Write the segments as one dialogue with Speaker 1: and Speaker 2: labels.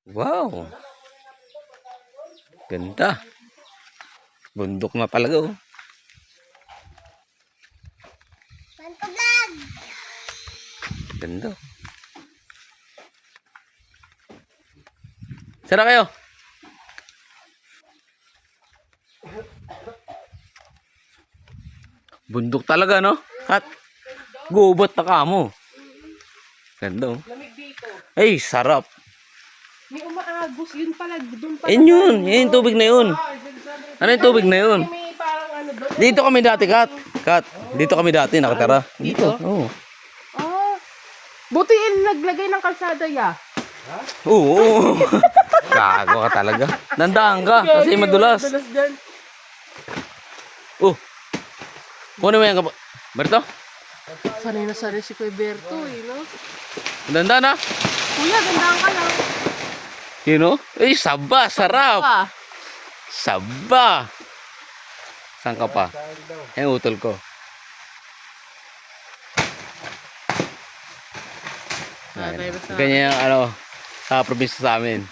Speaker 1: Wow. Ganda. Bundok na talaga oh. Ganda. Sara kayo. Bundok talaga no? At gubat na kamo. Ganda oh.
Speaker 2: Lamig dito.
Speaker 1: Ay, sarap.
Speaker 2: May umaagos. Yun pala. Doon pala.
Speaker 1: Yun. Yung tubig na yun. Ano yung tubig na yun?
Speaker 2: May parang ano doon.
Speaker 1: Dito kami dati, Kat. Kat, dito kami dati nakatara. Dito? Oo.
Speaker 2: Ah. Buti naglagay ng kalsada ya.
Speaker 1: Oo. Gago ka talaga. Nandaan ka kasi madulas.
Speaker 2: Madulas dyan.
Speaker 1: Oh. Kunin mo yan ka. Berto?
Speaker 2: Sanay na sanay si Kuya Berto eh, no?
Speaker 1: Nandaan na.
Speaker 2: Kuya, gandaan ka lang.
Speaker 1: You know? Eh, saba. Sarap.
Speaker 2: Pa.
Speaker 1: Saba. Saan ka pa? Yung utol ko. Ganyan yung ano, sa probinsya sa amin.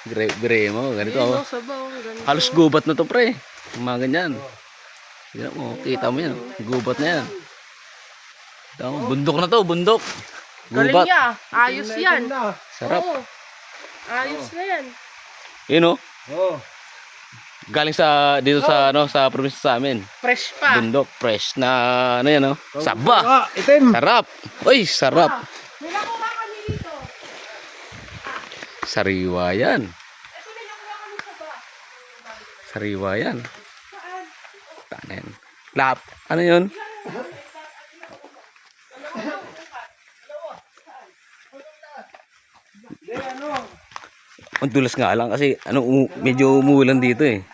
Speaker 1: Gre mo, ganito ako. Halos gubat na to pre. Mga ganyan. Tignan mo, kita mo yan. Gubat na yan. Tama, bundok na to, bundok.
Speaker 2: Galing
Speaker 1: Gubat.
Speaker 2: niya. Ayos yan.
Speaker 1: Sarap.
Speaker 2: Oo. Ayos na yan.
Speaker 1: Yun oh. Galing sa dito sa ano sa probinsya sa amin.
Speaker 2: Fresh pa.
Speaker 1: Bundok, fresh na ano yan oh. Saba.
Speaker 3: Itim.
Speaker 1: Sarap. Uy, sarap.
Speaker 2: May nakuha kami dito.
Speaker 1: Sariwa yan.
Speaker 2: Ito may nakuha kami sa ba?
Speaker 1: Sariwa yan. Tanan. Lap. Ano yun? Ang dulas nga lang kasi ano medyo umuulan dito eh.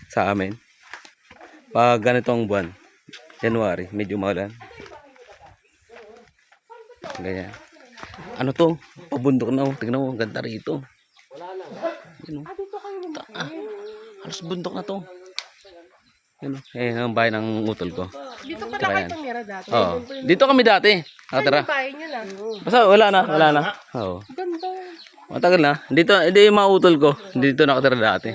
Speaker 1: Sa amin. Pag ganitong buwan, January, medyo maulan. Ganyan. Ano to? Pabundok na oh. Tingnan mo, ang ganda rito. Yun oh. Halos bundok na to. Yun oh. Eh, ang bahay ng utol ko.
Speaker 2: Dito pa
Speaker 1: Tara
Speaker 2: na kayo
Speaker 1: yan.
Speaker 2: tumira dati.
Speaker 1: Oo. Dito kami dati.
Speaker 2: Saan
Speaker 1: Nakatira.
Speaker 2: yung bahay nyo na?
Speaker 1: Basta wala na, wala na. Oo.
Speaker 2: Ganda.
Speaker 1: Matagal na. Dito, hindi yung mga utol ko. Dito nakatira dati.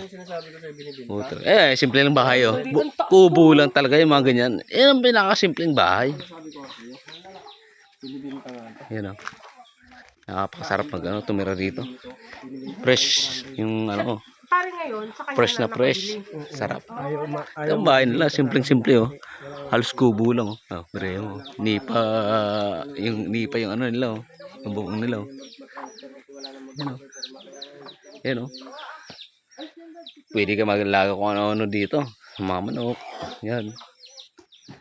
Speaker 1: Utol. Eh, simple lang bahay oh. Kubo lang talaga yung mga ganyan. Yan ang pinakasimpleng bahay. Yan oh. Napakasarap mag ano, tumira dito. Fresh yung ano oh.
Speaker 2: Pare ngayon, sa kanya
Speaker 1: Fresh na fresh. Sarap. Yung bahay nila, simpleng-simple oh. Halos kubo lang oh. Oh, pero oh. Nipa yung ano nila oh. Yung buong nila oh. Yan oh. Yan oh. Pwede ka maglaga kung ano-ano dito. Mga manok. Yan.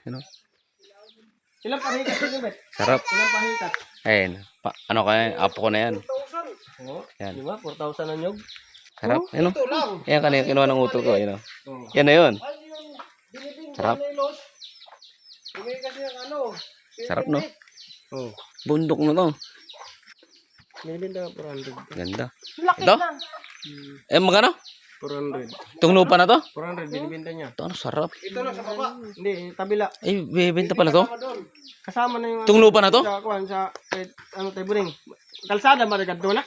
Speaker 1: Yan oh.
Speaker 3: Ilang pahikat yun, Bet?
Speaker 1: Sarap.
Speaker 3: Ilang pahikat?
Speaker 1: Ayun. Ano kaya? Apo ko na yan. Yan.
Speaker 3: Di ba? 4,000 na nyog.
Speaker 1: Sarap. Yan oh.
Speaker 3: Ito lang.
Speaker 1: Yan kanina kinuha ng utol ko. Yan oh. Yan na yun. Sarap.
Speaker 3: Bumili kasi ng ano.
Speaker 1: Sarap no?
Speaker 3: Oh.
Speaker 1: Bundok na to.
Speaker 3: Binibenta ka 400.
Speaker 1: Ganda.
Speaker 2: Laki
Speaker 1: Ito?
Speaker 2: na.
Speaker 1: Eh magkano?
Speaker 3: 400.
Speaker 1: Itong lupa na to?
Speaker 3: 400 binibenta niya.
Speaker 1: Ito ano sarap.
Speaker 3: Ito lang sa baba. Hindi, tabila.
Speaker 1: Ay, bibenta pala to?
Speaker 3: Kasama na yung
Speaker 1: Itong lupa na to?
Speaker 3: sa kuwan sa ano tayo buring. Kalsada maragad doon na.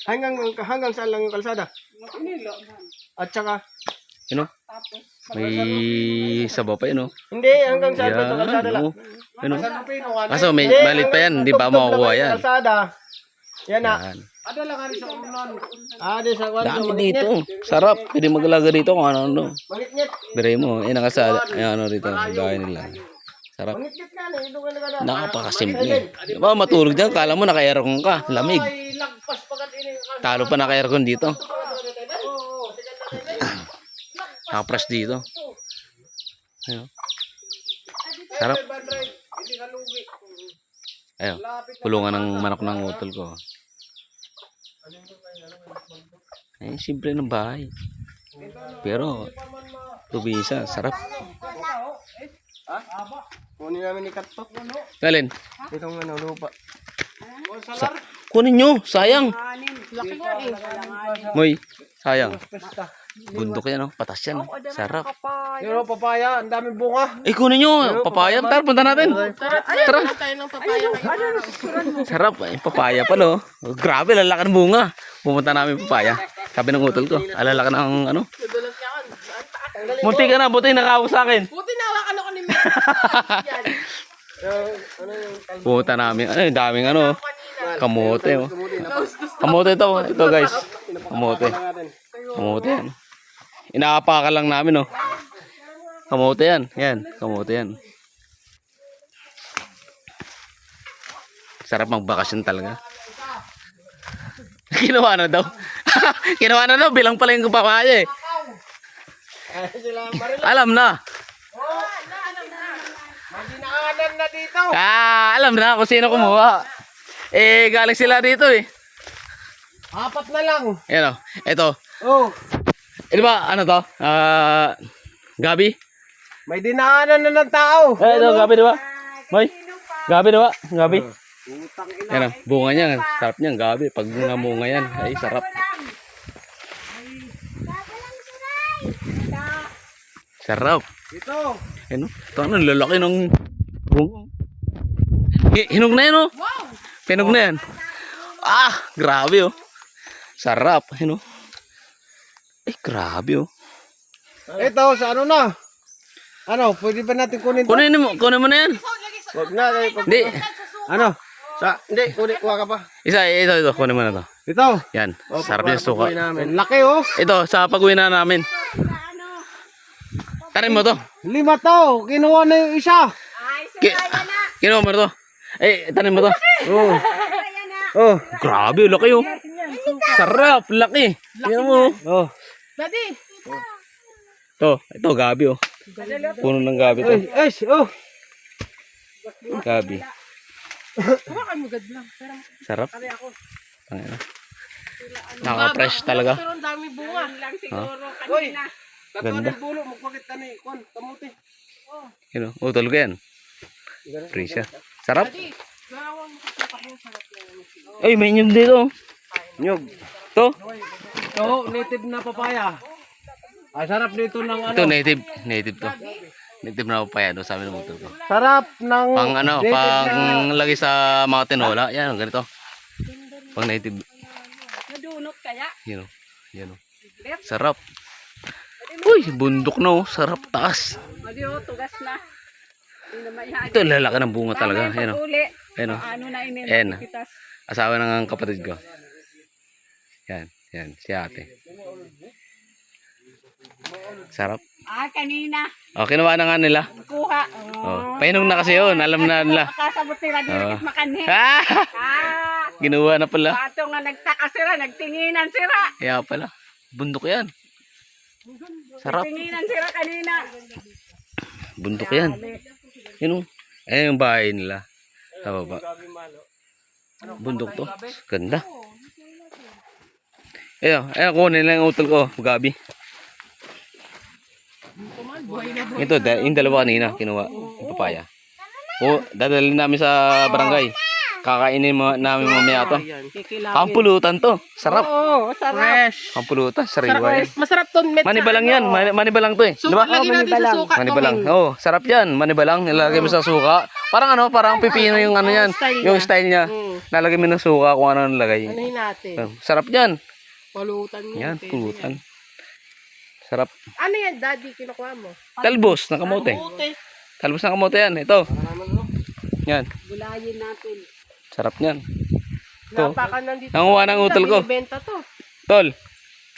Speaker 3: Hanggang saan lang yung kalsada? At saka
Speaker 1: Yun oh. May sabaw pa yun oh.
Speaker 3: hindi hanggang saan ba ito kalsada lang.
Speaker 1: oh. Yun oh. Kaso may malit pa yan. Hindi pa makukuha yan.
Speaker 3: Kalsada. Yan na.
Speaker 1: Yan.
Speaker 3: Di sa kuwan.
Speaker 1: Dami dito. Sarap. Pwede magalaga dito kung ano-ano.
Speaker 3: Mangitngit.
Speaker 1: Bire mo. Eh, nakasada. Ayan ano rito. Gaya nila. Sarap.
Speaker 3: Mangitngit ka na. Ito ka na.
Speaker 1: Napakasimple. Diba matulog dyan? Kala mo naka-aircon ka. Lamig.
Speaker 3: Ay, lagpas pagkat ini.
Speaker 1: Talo pa naka-aircon dito. Naka-press dito. Ayun. Sarap. Ayun. Kulungan ng manok ng utol ko. Ay, simple ng bahay. Pero, probinsya, sarap.
Speaker 3: Kunin namin ni Katok.
Speaker 1: Galin,
Speaker 3: Itong ano, lupa.
Speaker 1: kunin nyo, sayang.
Speaker 2: Laki nga eh.
Speaker 1: Moy, sayang. Bundok yan, oh. Patas yan. Oh. Sarap.
Speaker 3: Pero papaya, ang daming bunga.
Speaker 1: Eh, kunin nyo. Papaya. Tara, punta natin. Tara.
Speaker 2: Tayo ng papaya.
Speaker 1: Sarap. Ay, papaya pala, oh. Oh, grabe, lalakan bunga. Pumunta namin papaya. Sabi ng utol ko, alalakan ng ano. Munti ka na, buti nakawag sa akin.
Speaker 2: Buti nawakan ako ni Mel. Yan.
Speaker 1: Pumunta namin, ano, yung daming ano, kamote, oh. Kamote ito, ito guys. Kamote. Kamote yan. Inaapakan lang namin, oh. Kamote yan. Yan, kamote yan. Sarap magbakasyon talaga. Ginawa na daw. Ginawa na daw, bilang pala yung papaya eh. Alam na.
Speaker 3: Dinaanan na dito.
Speaker 1: Alam na kung sino kumuha. Eh, galing sila dito eh.
Speaker 3: 4 na lang.
Speaker 1: Yan o, ito.
Speaker 3: Oh,
Speaker 1: Di ba, ano to? Gabi?
Speaker 3: may dinaanan na ng tao.
Speaker 1: Eh, ito, gabi di ba? May? Gabi di ba? Gabi. Yan o, bunga niya. Sarap niyan, gabi. Pag namunga yan, ay sarap. Sarap.
Speaker 3: Ito.
Speaker 1: Ano? Ito ano, lalaki ng bunga. Hinog na yan oh. Hinog na yan. Ah, grabe oh. Sarap. Ano? Eh, grabe oh.
Speaker 3: Ito, sa ano na? Ano, pwede ba natin kunin to?
Speaker 1: Kunin mo na yan.
Speaker 3: Wag na.
Speaker 1: Hindi.
Speaker 3: Ano? Hindi, kuha ka pa.
Speaker 1: Ito. Kunin mo na to.
Speaker 3: Ito.
Speaker 1: Yan. Sarap yung suka.
Speaker 3: Ang laki oh.
Speaker 1: Ito, sa pag-uwi na namin. Tarin mo to.
Speaker 3: 5 to. Kinuha na yung isa.
Speaker 1: Kinuha mo to. Eh, tarin mo to.
Speaker 3: Oh. Oh.
Speaker 1: Grabe, laki oh. Sarap, laki. Tingnan mo.
Speaker 3: Oh.
Speaker 2: Daddy.
Speaker 1: Ito, gabi oh. Puno ng gabi to.
Speaker 3: Oh.
Speaker 1: Gabi.
Speaker 2: Hawakan mo, God lang.
Speaker 1: Sarap. Tangina. Naka-fresh talaga.
Speaker 2: Pero ang dami bunga. Lang siguro
Speaker 3: Oy.
Speaker 1: Ganda.
Speaker 3: Katulad bulo, magpakit ka ni Kwan, kamuti.
Speaker 1: Yun oh, utol ko yan. Free siya. Sarap.
Speaker 2: Gawang mo kasi pa yung sarap yan.
Speaker 1: Ay, may inyong dito.
Speaker 3: Nyug.
Speaker 1: To.
Speaker 3: Ito, native na papaya. Ay, sarap dito ng ano.
Speaker 1: Ito, native. Native to. Native na papaya doon sa amin ng utol ko.
Speaker 3: Sarap ng
Speaker 1: Pang ano,
Speaker 3: native
Speaker 1: pang lagay sa mga tinola. Yan, ganito. Pang native.
Speaker 2: Nadunot kaya?
Speaker 1: Yan o. Yan o. Sarap. Uy, bundok na oh. Sarap, taas.
Speaker 2: Adi o, tugas na. Hindi na maihain.
Speaker 1: Ito, lalaki ng bunga talaga. Yan o.
Speaker 2: Uli.
Speaker 1: Yan o.
Speaker 2: Ano na inin.
Speaker 1: Yan. Asawa ng kapatid ko. Yan. Yan. Si ate. Sarap.
Speaker 2: Kanina.
Speaker 1: O, kinuha na nga nila.
Speaker 2: Kuha.
Speaker 1: O, painom na kasi yun. Alam na nila.
Speaker 2: Kasabot nila dito makanhe.
Speaker 1: Ah! Ginawa na pala.
Speaker 2: Pato nga nagtaka sila, nagtinginan sila.
Speaker 1: Kaya pala. Bundok yan. Sarap.
Speaker 2: Tinginan sila kanina.
Speaker 1: Bundok yan. Yun o. Ayan yung bahay nila. Sa baba. Bundok to. Ganda. Ayan. Ayan, kunin lang yung utol ko. Gabi. Ito, yung dalawa kanina. Kinuha. Yung papaya. O, dadalhin namin sa barangay. Kakainin namin mamaya to. Pampulutan to. Sarap.
Speaker 2: Oo, sarap.
Speaker 1: Pampulutan. Sariwa yan.
Speaker 2: Masarap to.
Speaker 1: Manibalang yan. Manibalang to eh. Di ba?
Speaker 2: Lagi natin sa suka.
Speaker 1: Manibalang. Oo, sarap yan. Manibalang. Nilalagay mo sa suka. Parang ano, parang pipino yung ano yan. Yung style niya. Nalagay mo ng suka kung ano nalagay.
Speaker 2: Anuhin natin.
Speaker 1: Sarap yan.
Speaker 2: Pulutan
Speaker 1: Yan, pulutan. Sarap.
Speaker 2: Ano yan, daddy? Kinukuha mo?
Speaker 1: Talbos na kamote. Talbos na kamote yan. Ito. Yan.
Speaker 2: Gulayin natin.
Speaker 1: Sarap yan. Ito.
Speaker 2: Napaka nandito.
Speaker 1: Nanguha ng utol ko.
Speaker 2: Binibenta to.
Speaker 1: Tol.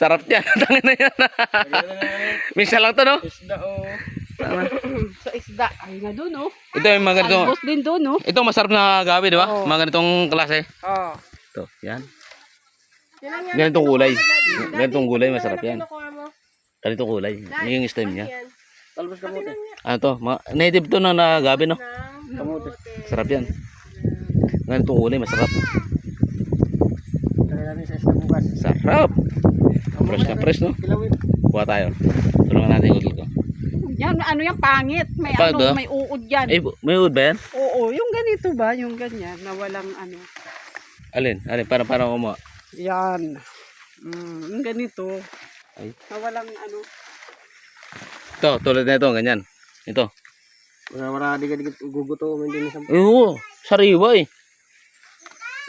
Speaker 1: Sarap yan. Tangin na yan. Minsan lang to, no?
Speaker 2: Sa isda. Ay na doon, oh.
Speaker 1: Ito yung mga ganito.
Speaker 2: Talbos din doon, oh.
Speaker 1: Ito masarap na gabi, di ba?
Speaker 2: Oo.
Speaker 1: Mga ganitong klase.
Speaker 2: Oo.
Speaker 1: Ito, yan. Ganitong kulay. Ganitong kulay, masarap yan. Ganitong kulay. Yung stem niya.
Speaker 3: Talbos kamuti.
Speaker 1: Ano to? Native to na gabi, no?
Speaker 3: Kamuti.
Speaker 1: Sarap yan. Ganitong kulay, masarap.
Speaker 3: Kaya namin sa isla bukas.
Speaker 1: Sarap. Fresh na fresh, no?
Speaker 3: Kilawin.
Speaker 1: Kuha tayo. Tulungan natin yung utol ko.
Speaker 2: Yan, ano yung pangit. May
Speaker 1: Pag,
Speaker 2: ano,
Speaker 1: ah?
Speaker 2: may uod yan.
Speaker 1: Eh, may wood ba yan?
Speaker 2: Oo, yung ganito ba? Yung ganyan, na walang ano.
Speaker 1: Alin? Alin? Parang kumuha.
Speaker 2: Yan. Yung ganito.
Speaker 1: Ay.
Speaker 2: Na walang ano.
Speaker 1: Ito, tulad na ito, ganyan. Ito.
Speaker 3: Wala di ka guguto mo din sa
Speaker 1: Oo, sariwa eh.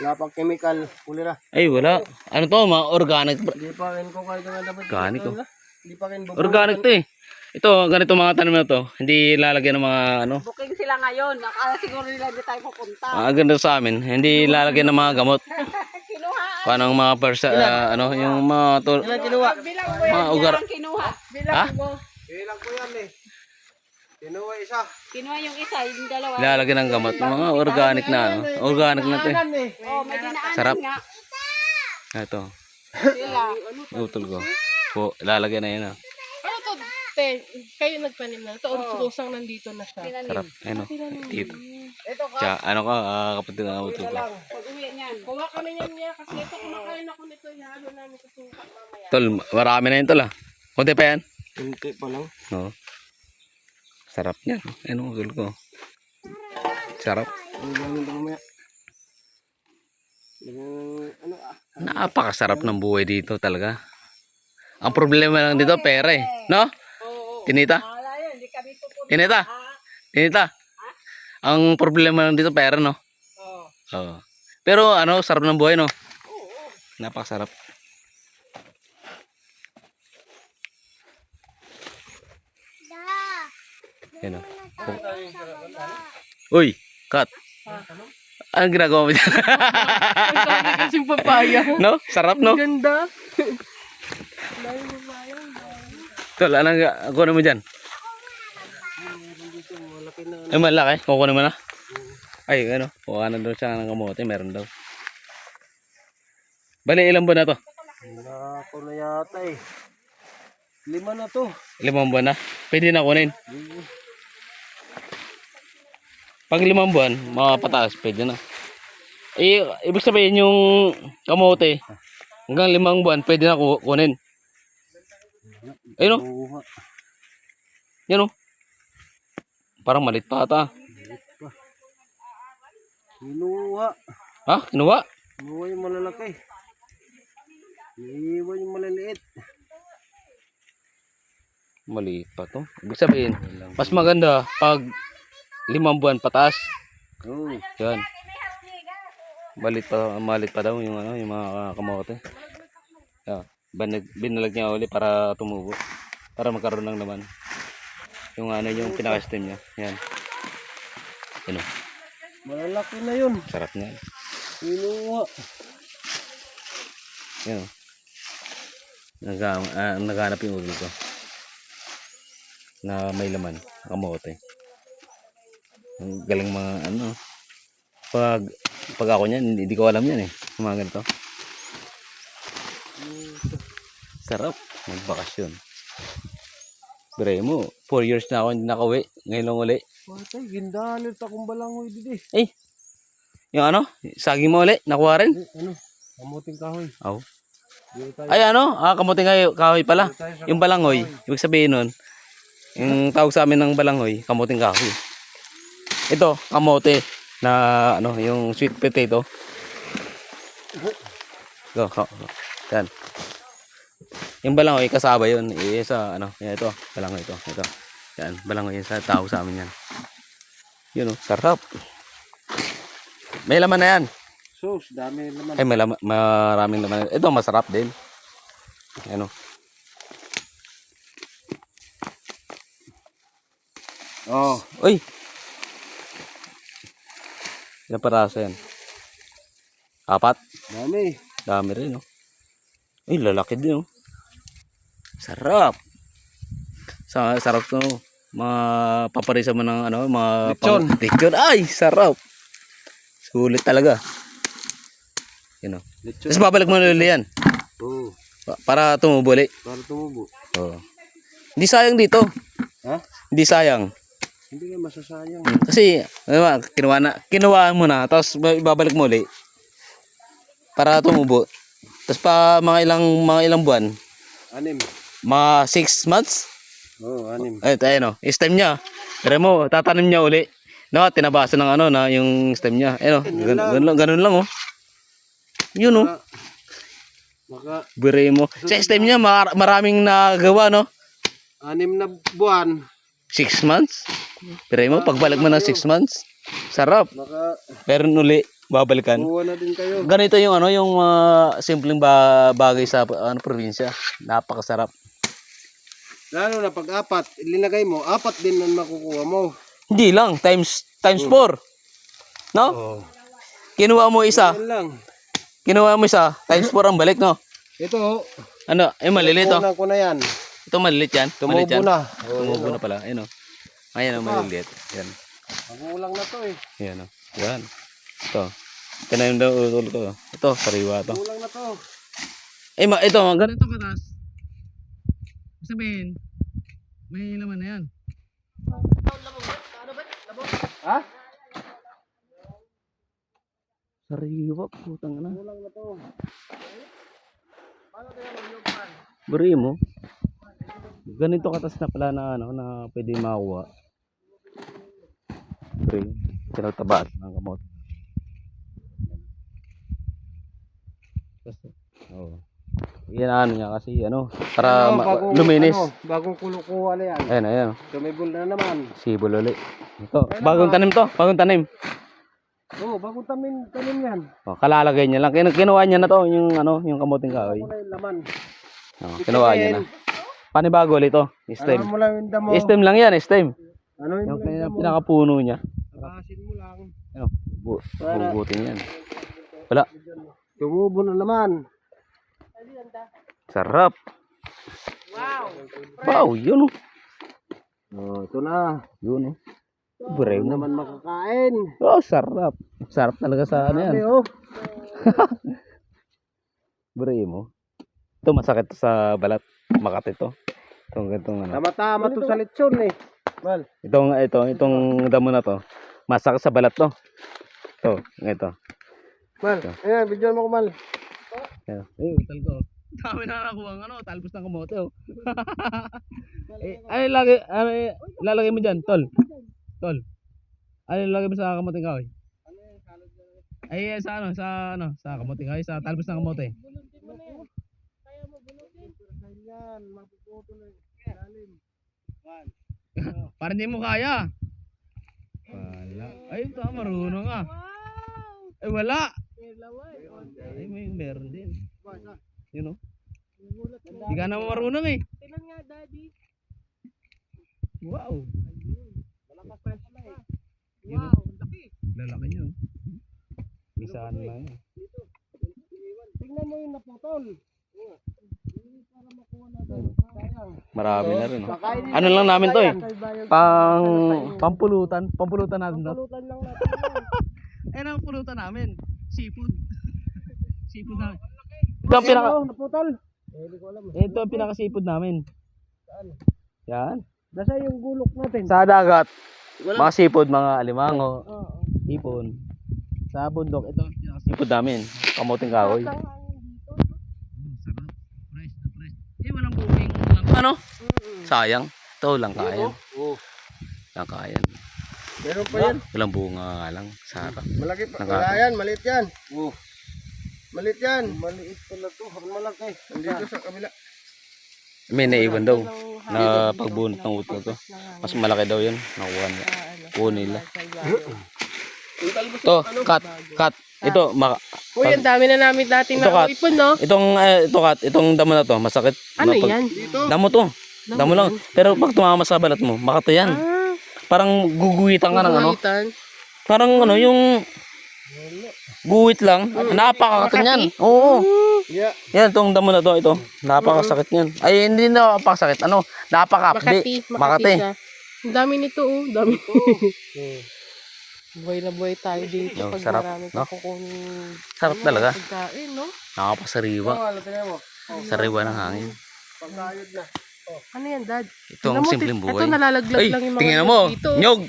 Speaker 3: wala pang chemical, kulira.
Speaker 1: Ay, wala. Ano to, mga organic.
Speaker 3: Hindi pa rin ko kahit nga dapat.
Speaker 1: Organic to.
Speaker 3: Hindi pa rin
Speaker 1: Organic to eh. Ito, ganito mga tanim na to. Hindi lalagyan ng mga ano.
Speaker 2: Booking sila ngayon. Akala siguro nila hindi tayo pupunta.
Speaker 1: Ganda sa amin. Hindi lalagyan ng mga gamot.
Speaker 2: Kinuha.
Speaker 1: Paano ang mga ano, yung mga
Speaker 3: Ilan kinuha?
Speaker 2: Bilang mo
Speaker 1: mga
Speaker 2: yan.
Speaker 1: ugar.
Speaker 2: Ang kinuha.
Speaker 1: Ha?
Speaker 2: Bilang mo.
Speaker 3: Ilang ko yan eh. Kinuha isa.
Speaker 2: Kinuha yung isa, yung dalawa.
Speaker 1: Lalagyan ng gamot. Mga organic na ano. Organic na to eh.
Speaker 3: Ano eh?
Speaker 2: Oh, may dinaanan
Speaker 1: Sarap.
Speaker 2: nga.
Speaker 1: Ito.
Speaker 2: Sila.
Speaker 1: Utol ko. Po, lalagyan na yun ah.
Speaker 4: Ano to, te? Kayo nagpanim na. Ito, kusang nandito na siya.
Speaker 1: Sarap. Ano. Dito.
Speaker 3: Ito ka.
Speaker 1: Tsaka, ano ka, kapatid na utol ko.
Speaker 2: Pag-uwi niyan.
Speaker 4: Kuha kami niyan niya kasi ito kumakain ako nito. Ihalo namin sa suka mamaya.
Speaker 1: Tol, marami na yun tol ah. Kunti pa yan.
Speaker 3: Kunti pa lang.
Speaker 1: Oo. Sarap niyan. Ano utol ko. Sarap.
Speaker 3: Ang galing ito mamaya. Ano ah?
Speaker 1: Napakasarap ng buhay dito talaga. Ang problema lang dito, pera eh. No? Tinita?
Speaker 2: Wala yan, hindi kami pupunta.
Speaker 1: Tinita? Tinita? Ang problema lang dito, pera, no?
Speaker 2: Oo.
Speaker 1: Oo. Pero ano, sarap ng buhay, no? Napakasarap. Yan o. Uy, cut. Anong ginagawa mo dyan?
Speaker 4: Ang dami kasing papaya.
Speaker 1: No? Sarap, no?
Speaker 4: Ganda.
Speaker 1: Tol, anong kukunin mo dyan? Ay, malaki. Kukunin mo na. Ay, ano. Kuha na daw siya ng kamote. Meron daw. Bali, ilang buwan na to?
Speaker 3: Ako na yata eh. 5 na to.
Speaker 1: 5 buwan na. Pwede na kunin. Pag 5 buwan, mga pataas, pwede na. Eh, ibig sabihin yung kamote, hanggang 5 buwan, pwede na kunin. Ayun o.
Speaker 3: Kuha.
Speaker 1: Yan o. Parang malit pa ata.
Speaker 3: Kinuha.
Speaker 1: Ha? Kinuha?
Speaker 3: Kinuha yung malalaki. Iiwan yung maliliit.
Speaker 1: Maliit pa to. Ibig sabihin, mas maganda pag 5 buwan pataas.
Speaker 3: Oo.
Speaker 1: Yan. Malit pa daw yung ano, yung mga kamote. Yeah. Binalag niya uli para tumubo. Para magkaroon ng naman. Yung ano, yung pinaka-stem niya. Yan. Yan o.
Speaker 3: Malalaki na yun.
Speaker 1: Sarap niya.
Speaker 3: Kinuha.
Speaker 1: Yan o. Naghanap yung ulo ko. Na may laman. Kamote. Ang galing mga ano. Pag ako niyan, hindi ko alam yan eh. Mga ganito. Sarap. Magbakasyon. Pero mo, 4 years na ako hindi nakauwi. Ngayon lang uli.
Speaker 3: Patay, gindahan ito akong balangoy dito eh.
Speaker 1: Eh, yung ano, saging mo uli, nakuha rin.
Speaker 3: Ano? Kamuting kahoy.
Speaker 1: Oh.
Speaker 3: Dito tayo.
Speaker 1: Ay ano, kamuting kahoy pala.
Speaker 3: Dito tayo sa
Speaker 1: Yung balangoy, ibig sabihin nun, yung tawag sa amin ng balangoy, kamuting kahoy. Ito, kamote na ano, yung sweet potato. Yan. Yung balangoy kasaba yun. Sa ano, yan ito, balangoy ito. Ito. Yan, balangoy yan sa tawag sa amin yan. Yun oh, sarap. May laman na yan.
Speaker 3: Sus, dami naman.
Speaker 1: Ay, maraming laman. Ito, masarap din. Ano?
Speaker 3: Oh,
Speaker 1: Uy! Ilang paraso yan? 4?
Speaker 3: dami.
Speaker 1: Dami rin, oh. Uy, lalaki din, oh. Sarap! Sarap to. Paparisa mo ng ano, mga
Speaker 3: Lechon.
Speaker 1: lechon. Ay, sarap! Sulit talaga. Yun, oh.
Speaker 3: Lechon.
Speaker 1: Tapos babalik mo na ulit yan.
Speaker 3: Oo.
Speaker 1: Para tumubo ulit.
Speaker 3: Para tumubo.
Speaker 1: Oo. Hindi sayang dito.
Speaker 3: Ha?
Speaker 1: Hindi sayang.
Speaker 3: Hindi nga masasayang.
Speaker 1: Kasi, ano, kinuha mo na, tapos ibabalik mo ulit. Para tumubo. Tapos pa mga ilang buwan,
Speaker 3: 6.
Speaker 1: mga 6 months,
Speaker 3: Oo, 6.
Speaker 1: ay, tayo no, stem niya. Pero mo, tatanim niya uli. No, tinabasa ng ano na yung stem niya. Ayun, ganun lang oh. Yun oh.
Speaker 3: Maka
Speaker 1: Bire mo. Sa STEM niya, maraming nagawa, no?
Speaker 3: 6 na buwan.
Speaker 1: 6 months. Bire mo, pagbalik mo ng 6 months. Sarap.
Speaker 3: Maka
Speaker 1: Pero uli, babalikan.
Speaker 3: buwan na din kayo.
Speaker 1: Ganito yung ano, yung simpleng bagay sa probinsya. Napakasarap.
Speaker 3: Lalo na pag 4, ilinagay mo, 4 din ang makukuha mo.
Speaker 1: Hindi lang, times 4. No?
Speaker 3: Oh.
Speaker 1: Kinuha mo isa.
Speaker 3: Yan lang.
Speaker 1: Kinuha mo isa, times 4 ang balik, no?
Speaker 3: Ito,
Speaker 1: Ano, maliliit, oh.
Speaker 3: kunan ko na yan.
Speaker 1: Ito maliliit yan. Maliit
Speaker 3: Tumubo
Speaker 1: yan.
Speaker 3: na.
Speaker 1: Tumubo na pala. Ayun, oh. Ayan, oh, maliliit. Yan.
Speaker 3: Magulang na to eh.
Speaker 1: Yan, oh. Yan. Ito. Tinanim daw utol ko. Ito, sariwa to.
Speaker 3: Magulang na to.
Speaker 1: Ito, ganito katas. Sabihin, may laman na yan.
Speaker 3: Ha?
Speaker 1: Sariwa, putang na.
Speaker 3: Magulang na to.
Speaker 1: Bari mo. Ganito katas na pala na ano na pwede makuha. Bari. Tinatabaat ng kamot. Kasi, oh. Yan ano niya kasi ano para luminis.
Speaker 3: Bagong kulukuha na yan.
Speaker 1: Ayan, ayan.
Speaker 3: Tumibol na naman.
Speaker 1: Sibol ulit. Ito, bagong tanim to, bagong tanim.
Speaker 3: Oo, bagong tanim yan.
Speaker 1: Oh, kalalagay niya lang. Kinuha niya na to yung ano, yung kamuting kahoy.
Speaker 3: Wala yung laman.
Speaker 1: Oh, kinuha niya na. Panibago ulit to, stem.
Speaker 3: Ano mo lang yung damo.
Speaker 1: Stem lang yan, stem.
Speaker 3: Ano
Speaker 1: Yung
Speaker 3: yung damo.
Speaker 1: pinakapuno niya.
Speaker 3: Nakasin mo lang.
Speaker 1: Ano, bubutin yan. Wala.
Speaker 3: Tumubo na naman.
Speaker 1: Sarap. Wow, yun oh.
Speaker 3: Oh, ito na.
Speaker 1: Yun oh. Bure mo.
Speaker 3: Naman makakain.
Speaker 1: Oh, sarap. Sarap talaga sa ano yan.
Speaker 3: Sabi oh.
Speaker 1: Bure mo. Ito masakit sa balat. Makati to. Itong ganitong ano.
Speaker 3: Tama-tama to sa lechon eh. Mal.
Speaker 1: Itong damo na to. Masakit sa balat to. Ito.
Speaker 3: Mal. Ayan, video mo ko mal.
Speaker 1: Ayan. Utal ko. Dami na nakuha ng ano, talbos ng kamote oh. Ay lalagay mo diyan, tol. Tol. Ay lalagay mo sa kamoting kahoy. Ay sa kamoting kahoy, sa talbos ng kamote.
Speaker 3: Yan, mapuputo na ilalim.
Speaker 1: Para hindi mo kaya. Wala. Ay, ito marunong ah. Ay wala. Ay meron din. You know? Hindi ka naman marunong eh.
Speaker 4: Tingnan nga, Daddy.
Speaker 1: Wow.
Speaker 3: Malakas pa siya eh.
Speaker 1: Wow, laki. Lalaki niyo. Isaan lang yun.
Speaker 3: Tingnan mo yung naputol. Para makuha natin.
Speaker 1: Marami na rin. Oh. Ano lang namin to eh. Pampulutan. Pampulutan natin to.
Speaker 3: Pulutan lang natin.
Speaker 1: Eh, ang pulutan namin. Seafood. Seafood namin. Ito ang pinaka...
Speaker 3: Naputol. Hindi ko alam.
Speaker 1: Ito ang pinaka-seafood namin. Yan.
Speaker 3: Nasa yung gulok natin.
Speaker 1: Sa dagat, mga seafood, mga alimango, hipon. Sa bundok, ito ang pinaka-seafood namin. Kamuting kahoy. Sarap. Fresh na fresh. Eh, walang booking. Ano? Sayang. Ito, lang kayan.
Speaker 3: Oo.
Speaker 1: Lang kayan.
Speaker 3: Meron pa yan.
Speaker 1: Walang bunga nga lang. Sarap.
Speaker 3: Malaki pa.
Speaker 1: Nakaka-
Speaker 3: Wala yan, maliit yan. Oo. Maliit yan. Maliit pala to. Malaki. Nandito sa kabila.
Speaker 1: May naiwan daw na pagbunot ng utol to. Mas malaki daw yun. Nakuha niya. Kuha nila. Ito, cut. Ito,
Speaker 4: Uy, ang dami na namin dating
Speaker 1: Ito, Kat.
Speaker 4: nakuipon, no?
Speaker 1: itong damo na to, masakit.
Speaker 4: Ano yan?
Speaker 1: Damo to. Damo lang. Pero pag tumama sa balat mo, makati yan.
Speaker 4: Ah,
Speaker 1: Parang guguhitan ka ng ano.
Speaker 4: guhitan.
Speaker 1: Parang ano, yung guhit lang. Napakakati niyan. Oo.
Speaker 3: Yeah.
Speaker 1: Yan, itong damo na to, ito. Napakasakit niyan. Ay, hindi na napakasakit. Ano, napakapdi.
Speaker 4: Makati siya. Ang dami nito, oh. Dami. Buhay na buhay tayo dito
Speaker 1: Yo,
Speaker 4: pag
Speaker 1: sarap,
Speaker 4: marami
Speaker 1: no?
Speaker 4: pa kukunin
Speaker 1: Sarap talaga.
Speaker 4: pagkain, no?
Speaker 1: Nakapasariwa.
Speaker 3: Ano tingnan mo?
Speaker 1: Sariwa ng hangin.
Speaker 3: Pagkayod na.
Speaker 4: Ano yan, Dad?
Speaker 1: Ito ang simpleng buhay.
Speaker 4: Ito nalalaglag
Speaker 1: Ay,
Speaker 4: lang yung mga
Speaker 1: tingnan mo.
Speaker 4: dito.
Speaker 1: Nyog.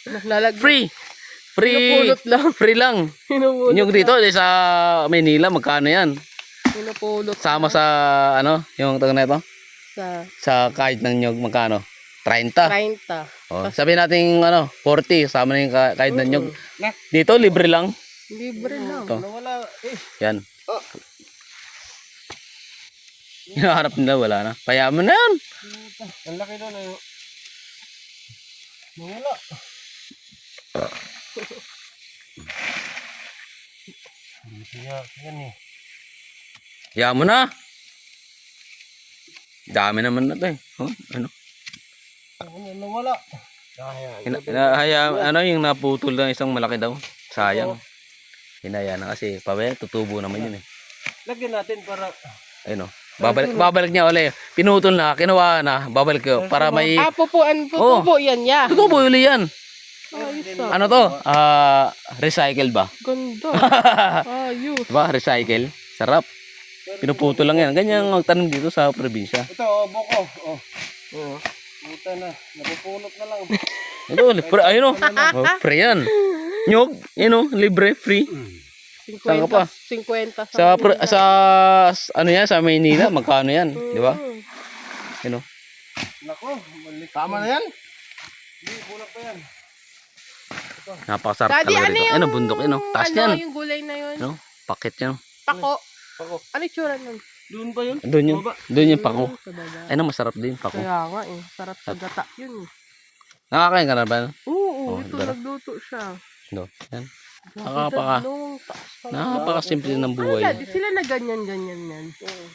Speaker 4: Nalalaglag.
Speaker 1: Free. Free.
Speaker 4: Pinupulot lang.
Speaker 1: Free lang.
Speaker 4: Pinupulot
Speaker 1: Nyog dito, sa Maynila, magkano yan?
Speaker 4: Pinupulot.
Speaker 1: Sama sa, ano, yung taga na ito?
Speaker 4: Sa
Speaker 1: Sa kahit ng nyog, magkano? 30.
Speaker 4: 30.
Speaker 1: Oh, sabihin natin, ano, 40. Sama na yung kahit ng nyog. Dito, libre lang.
Speaker 4: Libre lang.
Speaker 1: Ito.
Speaker 3: Nawala.
Speaker 1: Yan. Hinahanap nila, wala na. Payaman na yan.
Speaker 3: Ang laki doon eh. Nawala. Kaya, yan eh.
Speaker 1: Yaman na. Dami naman na to eh. Oh, ano?
Speaker 3: Nawala.
Speaker 1: Ano yung naputol na isang malaki daw. Sayang. Hinaya na kasi tutubo naman yun eh.
Speaker 3: Lagyan natin para...
Speaker 1: Ayun o. Babalik niya ulit. Pinutol na, kinuha na, babalik ko para may
Speaker 4: Tutubo yan, ya.
Speaker 1: tutubo uli yan.
Speaker 4: Ayos ah.
Speaker 1: Ano to? Recycle ba?
Speaker 4: Ganda. Ayos.
Speaker 1: Diba? Recycle. Sarap. Pinuputol lang yan. Ganyan ang magtanim dito sa probinsya.
Speaker 3: Ito, buko. Oo. Puta na. Napupulot na lang.
Speaker 1: Ito, ayun o. Oh, free yan. Nyog, yun o, libre, free.
Speaker 4: 50.
Speaker 1: Saan ka pa?
Speaker 4: 50.
Speaker 1: Sa ano yan, sa Maynila, magkano yan? Di ba? Yun o.
Speaker 3: Nako, balik. Tama na yan? Hindi, kulang pa yan.
Speaker 1: Napakasarap
Speaker 4: Daddy,
Speaker 1: talaga
Speaker 4: ano
Speaker 1: dito.
Speaker 4: yung...
Speaker 1: Ayun o, bundok yun o. Taas yan.
Speaker 4: Yung gulay na yun?
Speaker 1: Ano? Pakit yan o.
Speaker 4: Pako.
Speaker 3: Pako.
Speaker 4: Ano yung tsura nun?
Speaker 3: Doon pa yun?
Speaker 1: Doon yung pako.
Speaker 4: Sa baba.
Speaker 1: Ayun o, masarap din pako.
Speaker 4: Kaya nga eh. Sarap sa gata yun eh.
Speaker 1: Nakakain ka na ba?
Speaker 4: Oo,
Speaker 1: Oh,
Speaker 4: ito
Speaker 1: dara.
Speaker 4: nagluto siya.
Speaker 1: No. Yan.
Speaker 4: Nung taas pa.
Speaker 1: Napakasimple ng buhay.
Speaker 4: Ay, sila na ganyan-ganyan yan.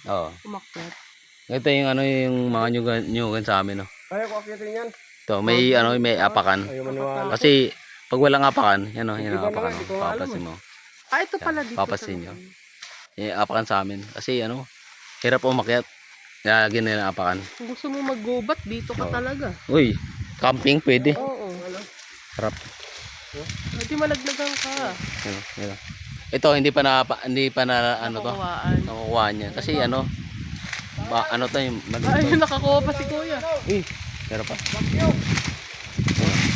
Speaker 1: Oo.
Speaker 4: Umakyat.
Speaker 1: Ito yung ano yung mga nyugan sa amin. No?
Speaker 3: Kaya ko akyatin yan.
Speaker 1: Ito, may apakan.
Speaker 3: Ayaw maniwala.
Speaker 1: Kasi pag walang apakan, yan o, yan ang
Speaker 3: Iba na
Speaker 1: apakan.
Speaker 3: nga, di ko alam
Speaker 1: Papasin mo.
Speaker 4: Ah, ito pala dito.
Speaker 1: Papasin nyo. Yung apakan sa amin. Kasi ano, hirap umakyat. Nalagyan nila ang apakan.
Speaker 4: Kung gusto mo maggubat, dito ka
Speaker 1: Oo.
Speaker 4: talaga.
Speaker 1: Uy, camping pwede.
Speaker 4: Oo.
Speaker 1: Sarap.
Speaker 4: Hindi malaglagan ka.
Speaker 1: Yan. Ito, hindi pa na ano to.
Speaker 4: Nakakawaan.
Speaker 1: Nakukuha niya. Kasi ano, ano to yung
Speaker 4: Ay, nakakuha pa si kuya.
Speaker 1: Pero pa.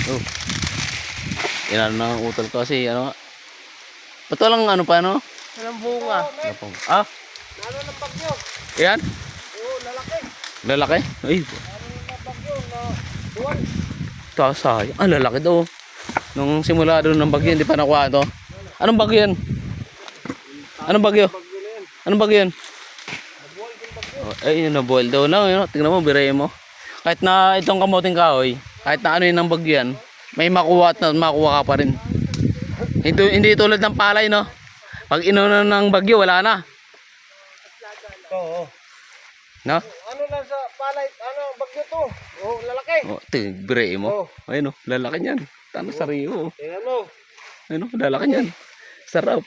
Speaker 1: Oh. Yan ano ng utol ko kasi ano. Ba't walang ano pa no?
Speaker 4: Walang bunga.
Speaker 1: Ano pong- Ah,
Speaker 3: Ano ng bagyo?
Speaker 1: yan?
Speaker 3: Oo, lalaki.
Speaker 1: Lalaki? Ay,
Speaker 3: Ano ng bagyo na buwan?
Speaker 1: tasay. Ah, lalaki daw. Nung simula doon ng bagyo, hindi pa nakuha to. Anong bagyo yan? Anong bagyo?
Speaker 3: Bagyo na yan.
Speaker 1: Anong bagyo yan? Oh, ay, yun, nabuhol daw na. Yun, tingnan mo, biray mo. Kahit na itong kamuting kahoy, kahit na ano yun ang bagyo yan, may makuha at makuha ka pa rin. Hindi tulad ng palay, no? Pag inunan ng bagyo, wala na.
Speaker 3: Oo.
Speaker 1: No?
Speaker 3: Ano na sa palay? Ano, bagyo to? Oo, lalaki.
Speaker 1: Oh, biray mo. Ayun, oh, lalaki niyan. Tano sariyo.
Speaker 3: Tingnan mo.
Speaker 1: Ayun, oh, lalaki niyan. Sarap.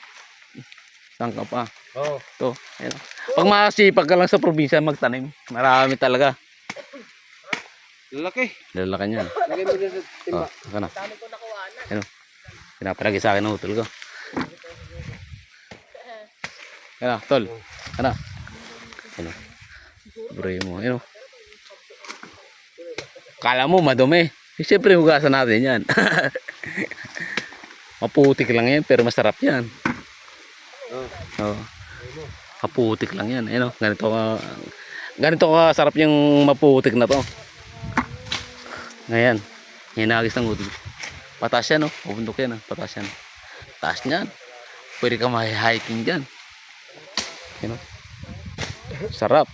Speaker 1: Saan ka pa?
Speaker 3: Oo.
Speaker 1: To, ayun. Pag masipag ka lang sa probinsya magtanim, marami talaga.
Speaker 3: Lalaki.
Speaker 1: Lalaki niyan.
Speaker 3: Lagay mo dyan sa timba.
Speaker 1: Oh, saka na.
Speaker 4: Dami ko nakuha na.
Speaker 1: Ayun. Pinapalagi sa akin ng utol ko. Ayun, tol. Ano? Ayun. Bro mo. Ayun. Kala mo madumi. Siyempre hugasan natin yan. Maputik lang yan pero masarap yan. Oh. Maputik lang yan. Ayun, ganito ka sarap yung maputik na to. Ngayon, hinagis ng utol. Patas yan, no? Pabundok yan, patas yan. Taas niyan. Pwede ka mahi-hiking dyan. You know? Sarap.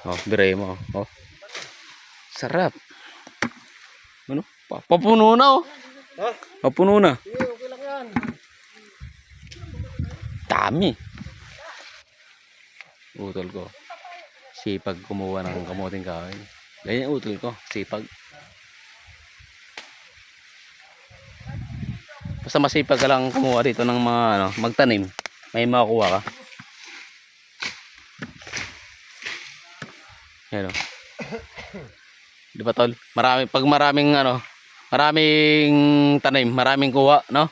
Speaker 1: Oh, biray mo. Oh. Sarap. Ano? Papuno na, oh.
Speaker 3: Ha?
Speaker 1: Papuno na.
Speaker 3: Sige, okay lang yan.
Speaker 1: Dami. Utol ko. Sipag kumuha ng kamuting kahoy. Ganyan utol ko. Sipag. Basta masipag ka lang kumuha dito ng mga ano, magtanim, may makukuha ka. Yan o. Di ba tol? Pag maraming ano, maraming tanim, maraming kuha, no?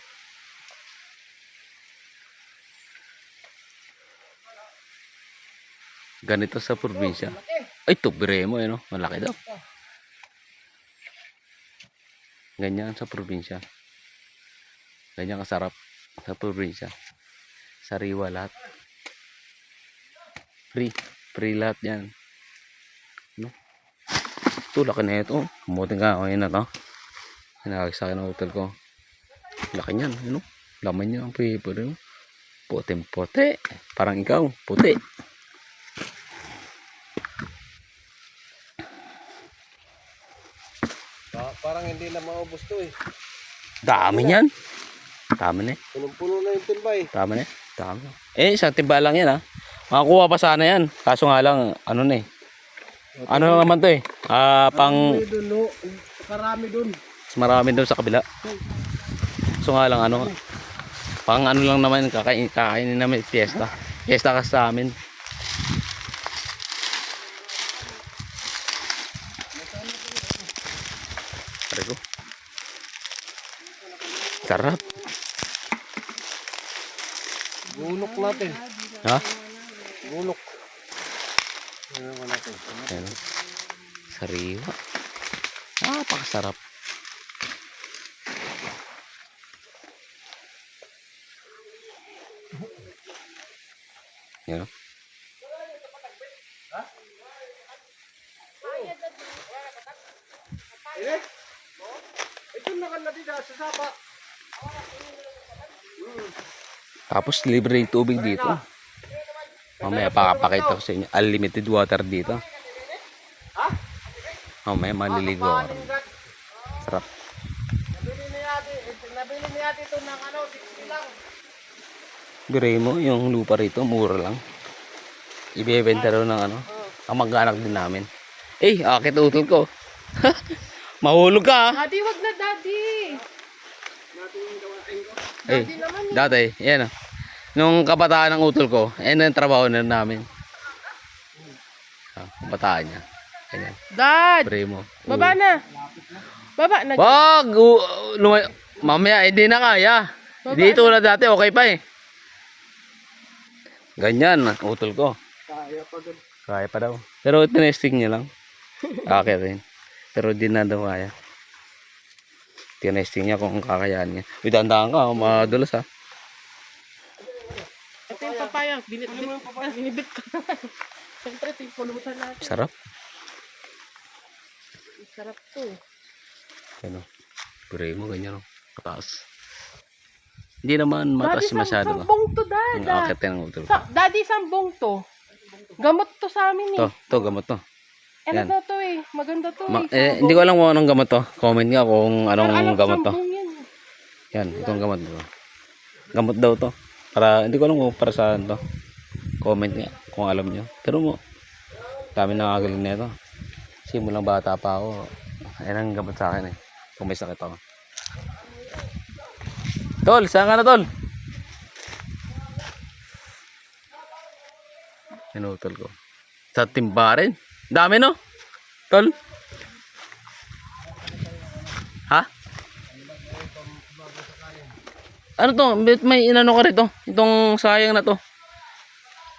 Speaker 1: Ganito sa probinsya. Ay, tubire mo, no? Malaki daw. Ganyan sa probinsya. Ganyan kasarap sa probinsya. Sariwa lahat. Free lahat yan. No? Ito, laki na ito. Kumuting ka, okay na to. Hinagis sa akin ng hotel ko. Laki niyan, ano? Laman niya ang paper. Puting-puti. Parang ikaw, puti.
Speaker 3: hindi na maubos to eh.
Speaker 1: Dami yan. Dami na eh.
Speaker 3: Punong-puno na yung timba eh.
Speaker 1: Dami na eh. Dami. Isang timba lang yan ha. Makakuha pa sana yan. Kaso nga lang, ano na eh. Ano lang naman to eh. Pang...
Speaker 3: Marami dun, no? Karami dun.
Speaker 1: Mas marami doon sa kabila. So nga lang ano. Pang ano lang naman kakainin namin fiesta. Fiesta kasi sa amin. Pare ko. Sarap.
Speaker 3: Gulok natin.
Speaker 1: Ha?
Speaker 3: Gulok. Ano ko natin?
Speaker 1: Ayan. Sariwa. Napakasarap. Yan.
Speaker 3: Ito nakalapit sa sapa.
Speaker 1: Tapos libre yung tubig dito. Mamaya pakapakita ko sa inyo. Unlimited water dito. Mamaya maliligo ako. Sarap.
Speaker 3: Nabili niya ito ng ano, 60 lang.
Speaker 1: Biray mo, yung lupa rito, mura lang. Ibebenta rin ng ano. Ang mag-anak din namin. Akit utol ko. Mahulog ka ha.
Speaker 4: Daddy, wag na daddy.
Speaker 1: Dati, yan nung kabataan ng utol ko, yung trabaho na namin. Kabataan niya. Ganyan.
Speaker 4: Dad,
Speaker 1: Biray mo.
Speaker 4: baba na. Baba na.
Speaker 1: Wag! Mamaya, hindi na kaya. Dito na dati, okay pa eh. Ganyan, utol ko.
Speaker 3: Kaya pa dun.
Speaker 1: Kaya pa daw. Pero tinesting niya lang. Kaya rin. Pero di na daw kaya. Tinesting niya kung kakayahan niya. Uy, dahan-dahan ka, madulas ha.
Speaker 4: Ito yung papaya. Binibit ko. Siyempre, ito yung pulutan natin.
Speaker 1: Sarap.
Speaker 4: Sarap to.
Speaker 1: Ano? Puree mo, ganyan o. Mataas. Hindi naman mataas
Speaker 4: Daddy,
Speaker 1: masyado.
Speaker 4: sambong to,
Speaker 1: Ang
Speaker 4: dad.
Speaker 1: akit ng utol ko.
Speaker 4: Daddy, sambong to. Gamot to sa amin eh.
Speaker 1: To, gamot to.
Speaker 4: Ano
Speaker 1: yan.
Speaker 4: na to eh. Maganda to eh.
Speaker 1: Hindi ko alam kung anong gamot to. Comment nga kung anong gamot to.
Speaker 4: Sambong yan.
Speaker 1: Yan, itong gamot to. Gamot daw to. Para, hindi ko alam kung para saan to. Comment nga kung alam nyo. Pero mo, dami nakagaling na ito. Simulang bata pa ako. Ayan ang gamot sa akin eh. Kung may sakit ako. Tol, saan ka na tol? Inutol ko. Sa timba rin. Dami no? Tol? Ha? Ano to? May inano ka rito? Itong sayang na to.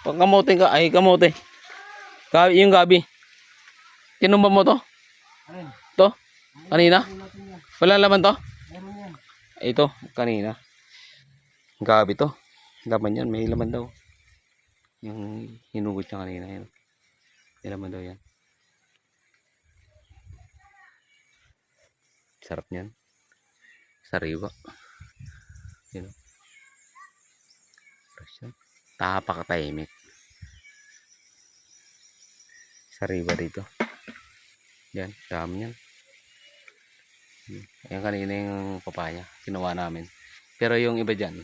Speaker 1: Pag kamote ka. Ay, kamote. Yung gabi. Tinumba mo to? To? Kanina? Walang laman to? Ito, kanina. Gabi to. Laman yan, may laman daw. Yung hinugot niya kanina. Yan. May laman daw yan. Sarap niyan. Sariwa. Yan. Fresh yan. Tapakatahimik. Sariwa dito. Yan, dami yan. Ayan kanina yung papaya. Kinuha namin. Pero yung iba dyan,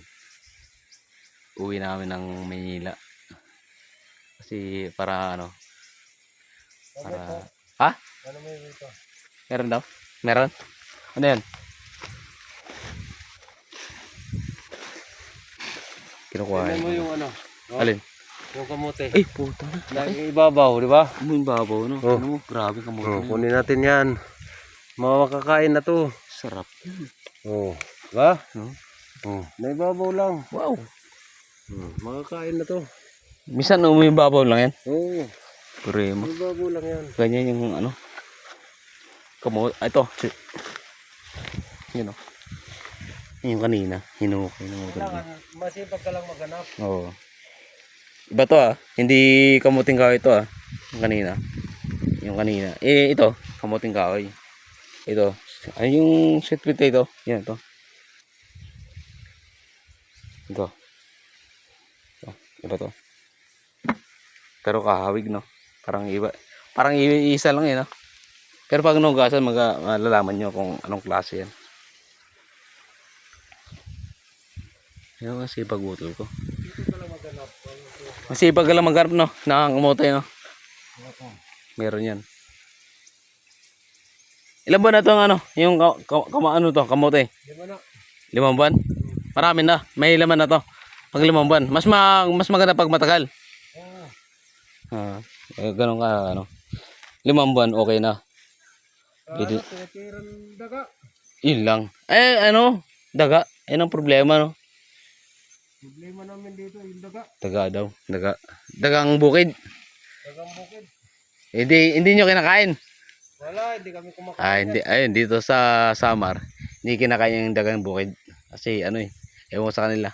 Speaker 1: uwi namin ng Maynila. Kasi para ano, para... Ha?
Speaker 3: Ano may ito?
Speaker 1: Meron daw? Meron? Ano yan? Kinukuha
Speaker 3: Tignan mo
Speaker 1: yun.
Speaker 3: yung ano. Oh,
Speaker 1: Alin?
Speaker 3: yung kamote.
Speaker 1: Ay, puta na.
Speaker 3: Lagi ibabaw, di ba?
Speaker 1: Yung babaw, no?
Speaker 3: Oh.
Speaker 1: Ano mo? Grabe kamote.
Speaker 3: Oh,
Speaker 1: na yun.
Speaker 3: kunin natin yan. Makakain na to.
Speaker 1: Sarap yan.
Speaker 3: Oh, ba?
Speaker 1: No?
Speaker 3: Oh, naibabaw lang.
Speaker 1: Wow.
Speaker 3: Makakain na to.
Speaker 1: Minsan yung babaw lang yan.
Speaker 3: Oh,
Speaker 1: Pure mo.
Speaker 3: naibabaw lang yan.
Speaker 1: Ganyan yung ano. Kamote. Ito. Yun o. Yung kanina. Hinukay ng utol.
Speaker 3: Masipag ka lang maghanap.
Speaker 1: Oo. Iba to ah. Hindi kamuting kahoy ito ah. Yung kanina. Yung kanina. Ito. Kamuting kahoy. Ito. Ay yung sweet potato. Yan ito. Ito. Iba to. Pero kahawig no. Parang iba. Parang isa lang eh no. Pero pag nugasan, malalaman nyo kung anong klase yan. Yan ang sipag utol ko. Masipag ka lang maghanap, no? Nakakamote, no? Meron yan. Ilan ba na ito ang ano? Yung ano to, kamote? 5 buwan? Marami na. May laman na to. Pag 5 buwan. Mas maganda pag matagal. Ganun ka, ano. 5 buwan, okay na. Yun lang. Ano? Daga. Yan ang problema, no?
Speaker 3: Problema namin dito, yung daga.
Speaker 1: Daga daw. Dagang bukid.
Speaker 3: Dagang bukid.
Speaker 1: Hindi nyo kinakain.
Speaker 3: Wala, hindi kami kumakain.
Speaker 1: Hindi. Ayun, dito sa Samar, hindi kinakain yung dagang bukid. Kasi ano ewan ko sa kanila.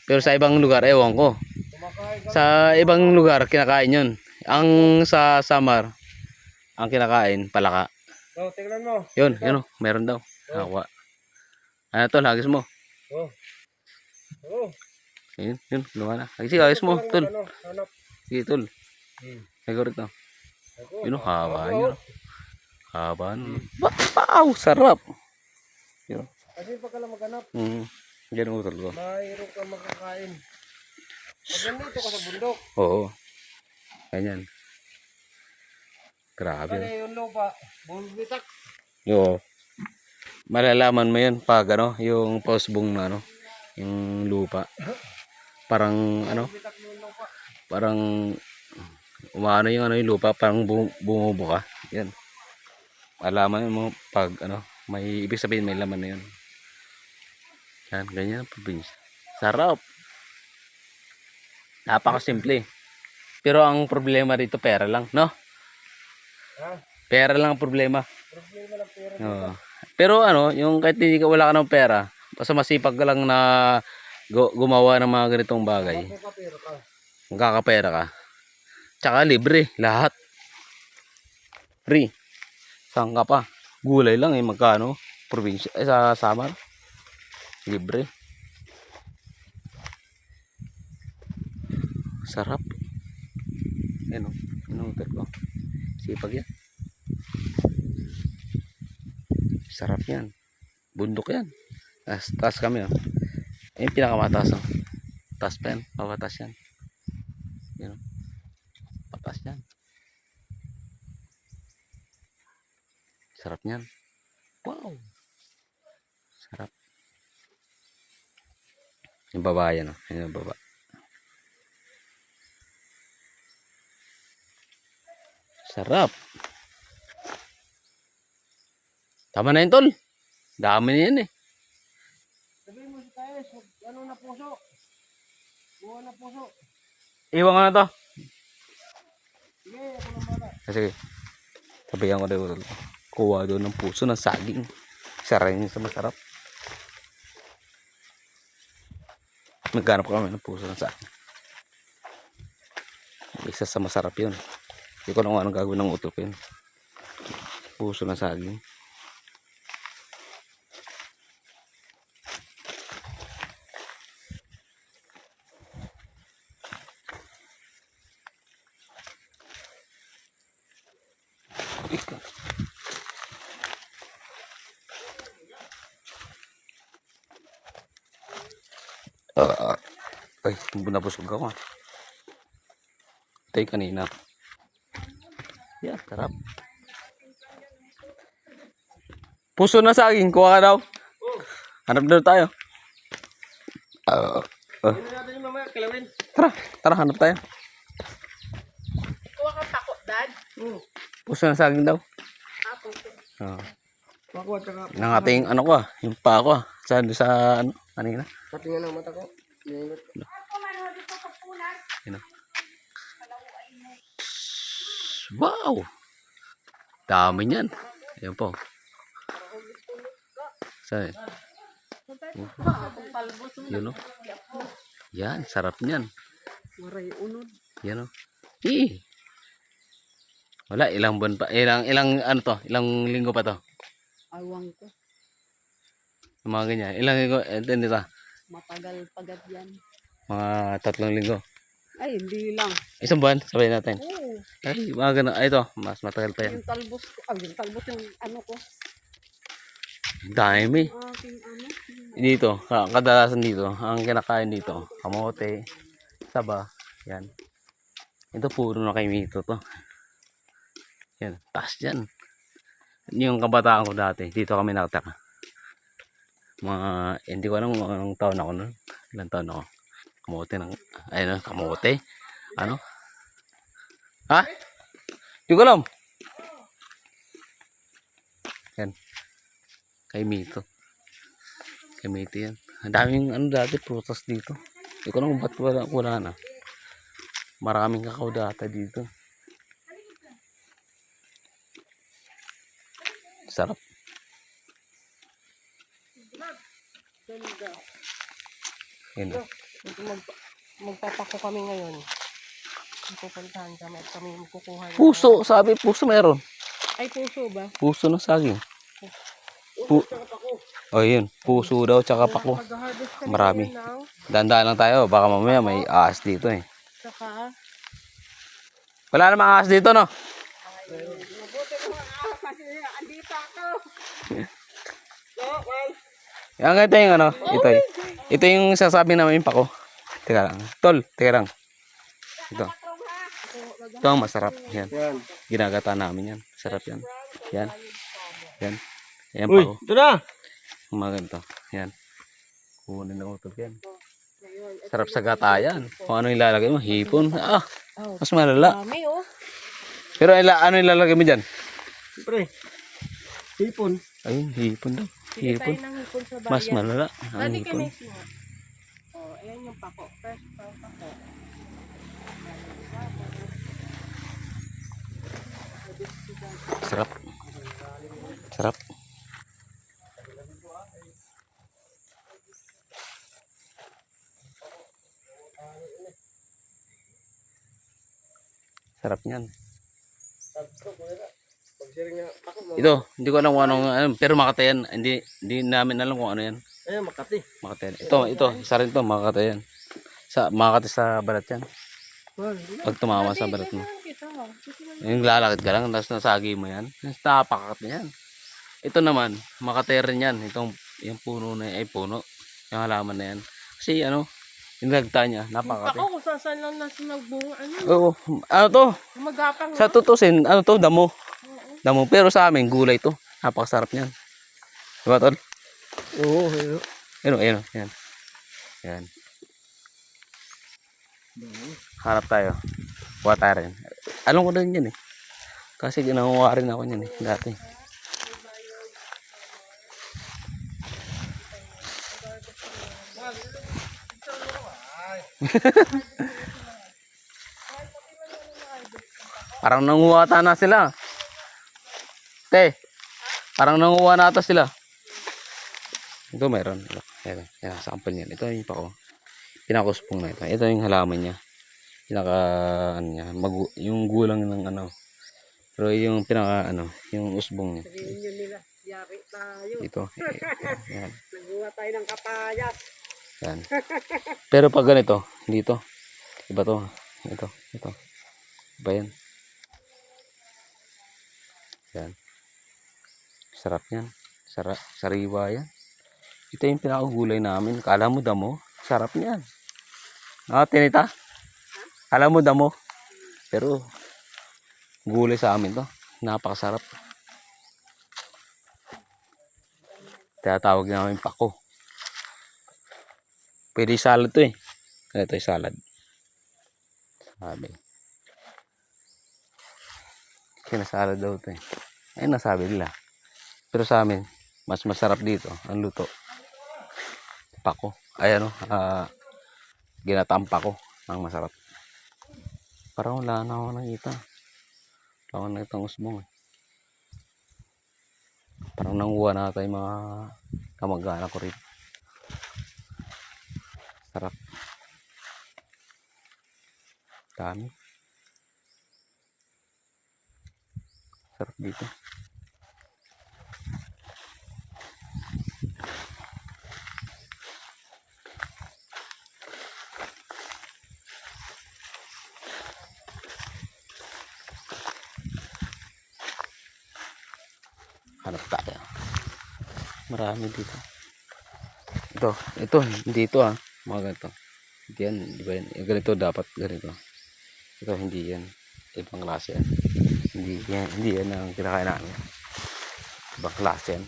Speaker 1: Pero sa ibang lugar, ewan ko.
Speaker 3: Kumakain kami.
Speaker 1: Sa ibang lugar, kinakain yun. Ang sa Samar, ang kinakain, palaka.
Speaker 3: So, tingnan mo.
Speaker 1: Yun, meron daw. Nakuha. Ano to, hagis mo.
Speaker 3: Oh.
Speaker 1: Yun, luha na. Hagis mo, tol.
Speaker 3: Ano, hanap.
Speaker 1: Sige, tol. Siguro ito.
Speaker 3: Ako.
Speaker 1: Yun, haba niya. Haba na. Wow, sarap. Yun.
Speaker 3: Kasi pag ka lang maghanap,
Speaker 1: Yan ang utol ko.
Speaker 3: mayroon kang makakain. Pag nandito ka sa bundok,
Speaker 1: Oo. Ganyan. Grabe.
Speaker 3: kaya yung lupa, bulbitak.
Speaker 1: Yo. Malalaman mo 'yun pag ano, yung pausbong na ano, yung lupa. Parang ano,
Speaker 3: Bulbitak yung lupa.
Speaker 1: parang umano yung ano yung lupa, parang bumubuka. Yan. Malaman mo pag ano, may ibig sabihin may laman na 'yun. Yan, ganyan ang probinsya. Sarap. Napakasimple. Pero ang problema dito pera lang, no?
Speaker 3: Ha?
Speaker 1: Pera lang ang problema.
Speaker 3: Problema lang pera.
Speaker 1: Oo. Pero ano, yung kahit hindi ka wala ka ng pera, basta masipag ka lang na gumawa ng mga ganitong bagay,
Speaker 3: Kapero ka.
Speaker 1: magkakapera ka. Tsaka libre, lahat. Free. Saan ka pa? Gulay lang magkano? Probinsya, sa Samar. Libre. Sarap. Ano? Inuutot ko. Sipag yan. Sarap yan. Bundok yan. Taas kami. Yung pinakamataas. Taas pa yan. Papatas yan. Yan. Patas yan. Sarap yan. Wow. Sarap. Yung baba yan. Yung baba. Sarap. Tama na yun, tol. Dami na yan eh.
Speaker 3: Sabihin mo si Taes, ano na puso? Buwan na puso.
Speaker 1: Iwan ko na to.
Speaker 3: Sige, ako na bala.
Speaker 1: Sige. Sabihan ko daw. Kuha doon ng puso ng saging. Isa rin yung sa masarap. Maghanap kami ng puso ng saging. Isa sa masarap yun. Hindi ko na kung anong gagawin ng utol ko yun. Puso ng saging. Ay, nabusog ako. Ito yung kanina. Yan, sarap. Puso na saging, kuha ka daw. Hanap daw tayo.
Speaker 3: Hindi natin yung mamaya, kilawin.
Speaker 1: Tara, hanap tayo.
Speaker 4: Kuha kang tako, Dad.
Speaker 1: Puso na saging daw.
Speaker 4: Puso.
Speaker 3: Pakuha, tsaka.
Speaker 1: Nang ating ano ko yung pa ko sa ano, kanina.
Speaker 3: Patingin ang mata ko. Ningot.
Speaker 1: Yun. Wow! Dami niyan. Ayan po. Saan? Yun o. Yan, sarap niyan.
Speaker 2: Waray unod.
Speaker 1: Yan o. Wala, ilang buwan pa. Ilang ano to? Ilang linggo pa to?
Speaker 2: Awang ko.
Speaker 1: Yung mga ganyan. Ilang linggo? Ito.
Speaker 2: Matagal pagad yan.
Speaker 1: Mga 3 linggo.
Speaker 2: Ay, hindi lang.
Speaker 1: Isang buwan, sabay natin.
Speaker 2: Oo.
Speaker 1: Ay, mga ganun. Ay, ito, mas matagal pa yan.
Speaker 2: Yung talbos ko. Yung talbos yung ano ko.
Speaker 1: Dami.
Speaker 2: Aking ano.
Speaker 1: Dito, kadalasan dito, ang kinakain dito, kamote, saba, yan. Ito puro na kay Mito to. Yan, taas yan. Yung kabataan ko dati, dito kami nakataka. Hindi ko alam kung anong taon ako nun. Ilang taon ako. Kamote ng, ayun, kamote. Ano? Ha? Hindi ko alam. Yan. Kay Mito. Kay Mito yan. Ang daming ano dati, prutas dito. Hindi ko alam kung ba't wala na. Maraming kakao data dito. Sarap. Yun.
Speaker 4: Magpapako kami ngayon. Pupuntahan kami at kami kukuha.
Speaker 1: Puso, sabi puso meron.
Speaker 4: Ay, puso ba?
Speaker 1: Puso ng saging. Oh, yun. Puso daw tsaka pako.
Speaker 4: Mag-harvest kami
Speaker 1: Marami.
Speaker 4: ngayon ng
Speaker 1: Dandaan lang tayo. Baka mamaya may ahas dito eh.
Speaker 4: saka
Speaker 1: Wala namang ahas dito, no? Yan ito yung ano. Ito yung sasabi namin pako. Teka lang. Tol, teka lang. Ito. Ito ang masarap. Yan.
Speaker 3: Yan.
Speaker 1: Ginagata namin yan. Sarap yan. Yan. Yan. Yan
Speaker 3: Uy,
Speaker 1: pako.
Speaker 3: ito na.
Speaker 1: Maganda. Yan. Kunin na utol yan. Sarap sa gata yan. Kung ano ilalagay mo, hipon. Ah, mas malala.
Speaker 4: dami oh.
Speaker 1: Pero ano ilalagay mo dyan?
Speaker 3: Siyempre. Hipon.
Speaker 1: Ayun, hipon daw.
Speaker 4: Bili tayo
Speaker 1: Hipon.
Speaker 4: ng hipon sa bayan.
Speaker 1: Mas malala. Ang
Speaker 4: Dati
Speaker 1: hipon.
Speaker 4: kami singa. Oh, ayan yung pako. Fresh pako.
Speaker 1: Sarap. Sarap. Sarap niyan. Ito, hindi ko alam kung anong, pero Makati yan. Hindi namin alam kung ano yan.
Speaker 3: Ayan, Makati.
Speaker 1: Makati yan. Ito, isa rin to, Makati yan. Makati sa balat yan. Pag tumama sa balat mo. Yung lalakad ka lang, tapos nasagi mo yan. Napakat na yan. Ito naman, Makati rin yan. Yung puno na yan, ay puno. Yung halaman na yan. Kasi ano, yung lagta niya, napakati.
Speaker 4: Ako kung saan lang nasa nagbunga. Ano?
Speaker 1: Oo, ano to?
Speaker 4: Magapang
Speaker 1: Sa tutusin, ano to, damo. Damo, pero sa amin, gulay to. Napakasarap niyan. Diba, tol?
Speaker 3: Oo, ayun.
Speaker 1: Ayun, yan. Yan. Harap tayo. Kuha tayo rin. Alam ko din yan eh. Kasi ginawa rin ako yan eh, dati. Parang nanguwata na sila. Te, parang nanguha na ata sila. Ito meron. Ito, sample niyan. Ito yung pako. Pinakuspong na ito. Ito yung halaman niya. Ano niya, yung gulang ng ano. Pero yung yung usbong niya.
Speaker 2: Nila, yari tayo.
Speaker 1: Ito. Yan.
Speaker 2: Nagbuha tayo ng kapayas.
Speaker 1: Yan. Pero pag ganito, dito. Iba to. Ito. Iba yan. Yan. Sarap yan. Sariwa yan. Ito yung pinakagulay namin. Kala mo damo. Sarap niyan. Tinita. Kala mo damo. Pero gulay sa amin to. Napakasarap. Tinatawag namin pako. Pwede salad to eh. Ito yung salad. Sabi. Kinasalad daw to eh. Ayun nasabi nila. Pero sa amin, mas masarap dito ang luto. Pako. Ay ginataang pako ang masarap. Parang wala na ako nakita. Wala ako nakita ang usbong eh. Parang nanguha na tayo mga kamag-anak ko rin. Sarap. Dami. Sarap dito. Hanap tayo. Marami dito. Ito, hindi ito mga ganito. Hindi yan, di ba yan? Ganito dapat, ganito. Ito, hindi yan. Ibang klase yan. Hindi yan ang kinakain namin. Ibang klase yan.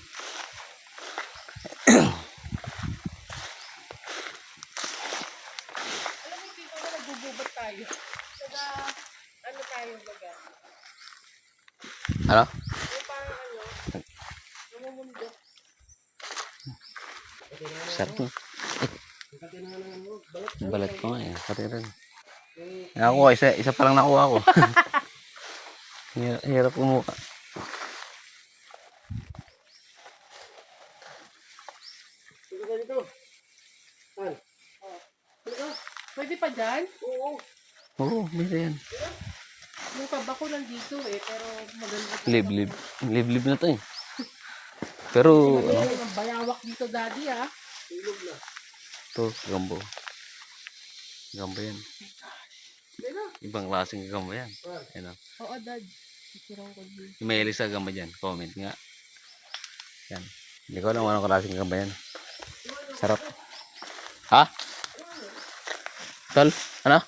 Speaker 4: Alam mo, dito na nagbububat tayo. Ano tayo baga?
Speaker 1: Ano?
Speaker 4: Yung parang namumundok.
Speaker 1: Sarap mo. Balat ko nga eh. Pati rin. Ako, isa pa lang nakuha ko. Hirap umuha.
Speaker 4: Pwede pa dyan?
Speaker 1: Oo, meron yan.
Speaker 4: Yung kabako nandito pero maganda.
Speaker 1: Liblib. Liblib na to eh. Pero, ano?
Speaker 4: Ang bayawak dito, daddy
Speaker 1: Ito, gambo. Gambo yan. Ibang klaseng gambo yan. Ano?
Speaker 4: Oo, dad. Sisirang ko dito.
Speaker 1: Yung may sa gamba dyan. Comment nga. Yan. Hindi ko alam anong klaseng gamba yan. Sarap. Ha? Tol? Ano?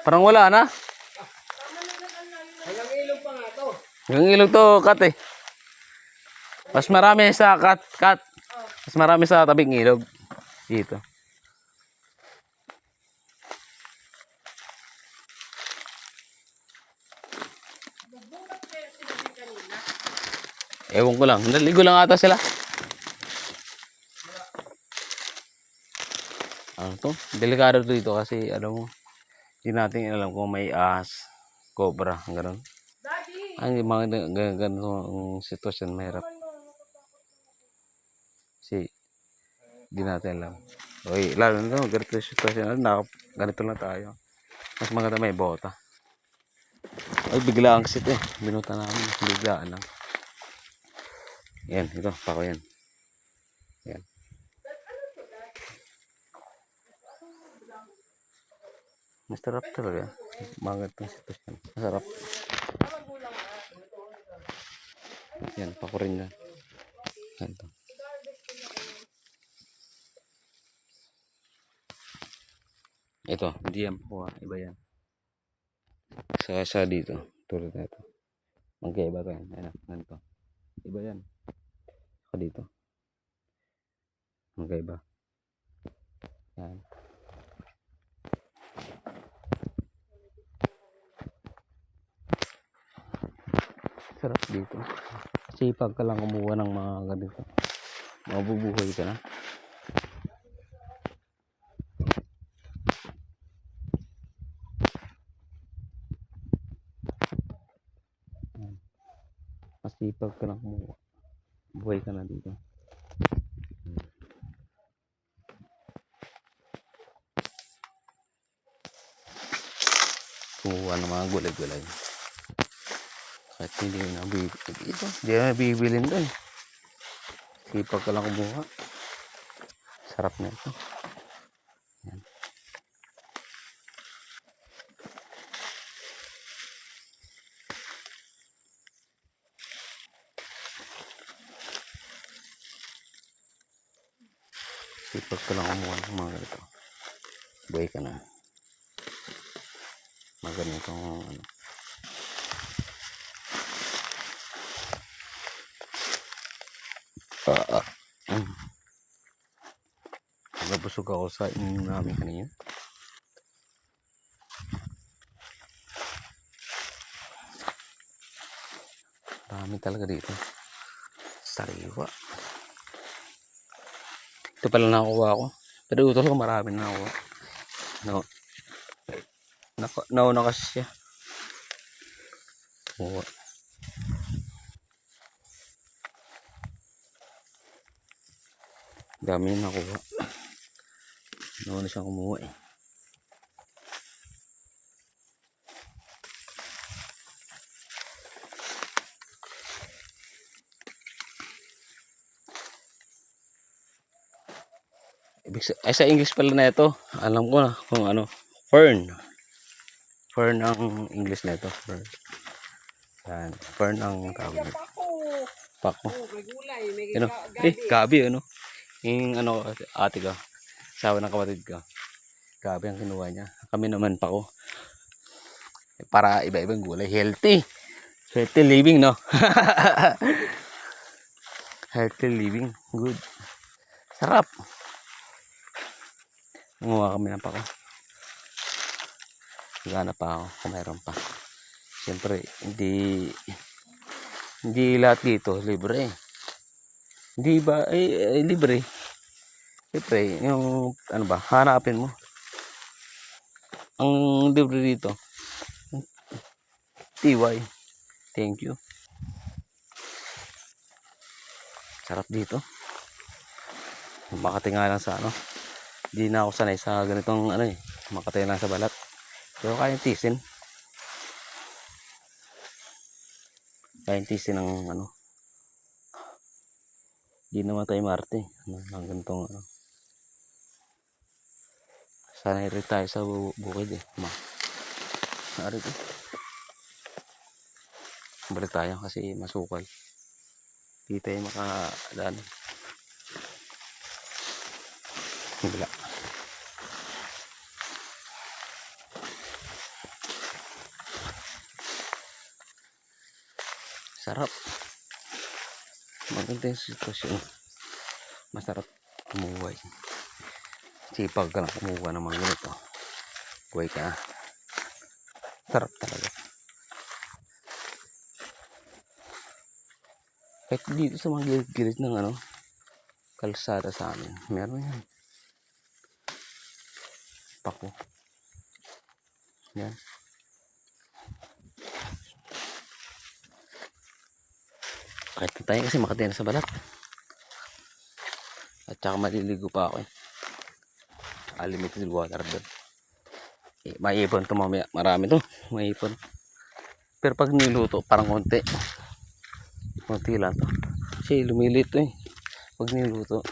Speaker 1: Parang wala na.
Speaker 3: Hanggang ilog pa nga to.
Speaker 1: Yung ilog to, kat eh. Mas marami sa kat. Mas marami sa tabing ilog. Dito. Ewan ko lang. Naligo lang ata sila. Ano to? Delikado dito kasi ano mo. Hindi natin alam kung may ahas, cobra, gano'n.
Speaker 4: Daddy!
Speaker 1: Ang mga ganitong sitwasyon mahirap. Kasi hindi natin alam. Okay, lalo na ganito yung sitwasyon. Ganito lang tayo. Mas maganda may bota. Ay, bigla ang sit eh. Binuta namin. Biglaan lang. Yan, ito. Pako yan. Yan. Masarap talaga. Mga ganitong sitwasyon. Masarap. Yan, pako rin yan. Ganito. Ito, hindi yan po. Iba yan. Sa dito. Tulad na ito. Magkaiba to yan. Ayan, ganito. Iba yan. Saka dito. Magkaiba. Yan. Sarap dito. Sipag ka lang kumuha ng mga ganito. Mabubuhay ka na. Masipag ka lang kumuha. Buhay ka na dito. Kumuha ng mga gulay-gulay. Kahit hindi na bibili ito. Hindi na bibilin doon. Sipag ka lang kumuha. Sarap na ito. Yan. Sipag ka lang kumuha ng mga ganito. Buhay ka na. Mga ganitong ano. Nabusog ako sa inyong namin kanina. Marami talaga dito. Sariwa. Ito pala nakuha ko. Pero ito lang marami na nakuha. Nauna kasi siya. Oo. Dami na nakuha. Nauna siyang kumuha eh. Ay, sa English pala na ito. Alam ko na kung ano. Fern. Fern ang English na ito. Fern. Yan. Fern ang tawag nito. Pako. Ano? Gabi ano? Yung ano, ate ko. Asawa ng kapatid ko. Gabi ang kinuha niya. Kami naman pako. Para iba-ibang gulay. Healthy. Healthy living, no? Healthy living. Good. Sarap. Nanguha kami ng pako. Gana pa ako kung mayroon pa. Siyempre, hindi lahat dito libre. Hindi ba? Libre. Siyempre, yung ano ba, hanapin mo. Ang libre dito. TY. Thank you. Sarap dito. Makati nga lang sa ano. Hindi na ako sanay sa ganitong ano eh. Makati lang sa balat. Pero kayang tisin. Kayang tisin ng ano. Hindi naman tayo marte. Ng ganitong ano. Sanay rin tayo sa bukid eh. Ari ito. Balik tayo kasi masukal. Hindi tayo makadaan. Bila. Sarap. Maganda yung sitwasyon. Masarap kumuhay. Sipag ka lang kumuha ng mga ganito. Buhay ka. Sarap talaga. Kahit dito sa mga gilid-gilid ng ano, kalsada sa amin. Meron yan. Pako. Yan. Kahit na tayo kasi makatira sa balat. At saka maliligo pa ako eh. Unlimited water doon. May ipon to mamaya. Marami to. May ipon. Pero pag niluto, parang konti. Konti lang to. Kasi lumilit to eh. Pag niluto.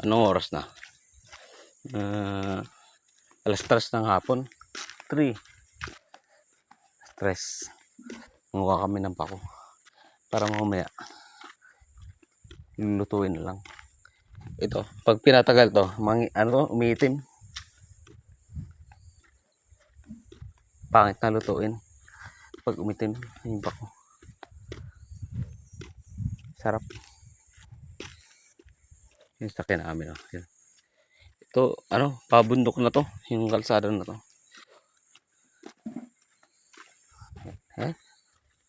Speaker 1: Anong oras na? Alas 3 ng hapon. 3. Stress. Ngawa kami ng pako. Para mamaya. Lulutuin na lang. Ito. Pag pinatagal to, umiitim. Pangit na lutuin. Pag umitim, yung pako. Sarap. Yung sakyan namin. Oh. Ito, pabundok na to. Yung kalsada na to.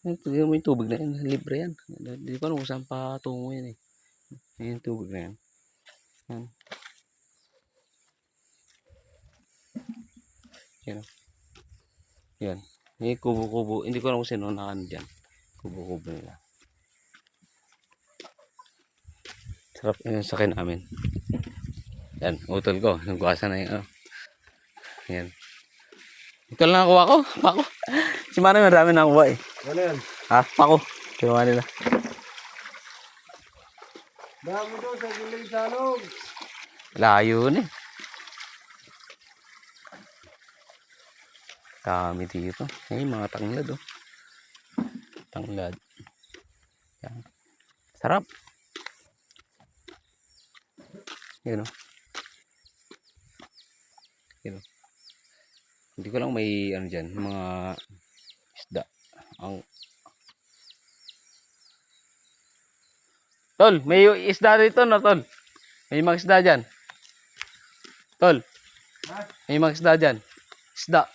Speaker 1: Tignan mo yung tubig na yan. Libre yan. Hindi ko alam kung saan patungo yan eh. Yung tubig na yan. Yan. Yan. Yan. Yung kubo-kubo. Hindi ko alam kung sino nakan dyan. Kubo-kubo nila. Sarap yung sakyan namin. Yan. Utol ko. Nagwasa na yung Yan. Ito lang nakuha ko. Pako. Si Manny marami nakuha eh.
Speaker 3: Ano yan?
Speaker 1: Pako. Kinuha nila.
Speaker 3: Dami doon sa gilid salog.
Speaker 1: Layo na eh. Kami dito. Mga tanglad oh. Tanglad. Yan. Sarap. Yun oh. Yun oh. Hindi ko lang may dyan. Mga isda. Tol, may isda dito no, Tol. May mga isda dyan. Tol. May mga isda dyan. Isda.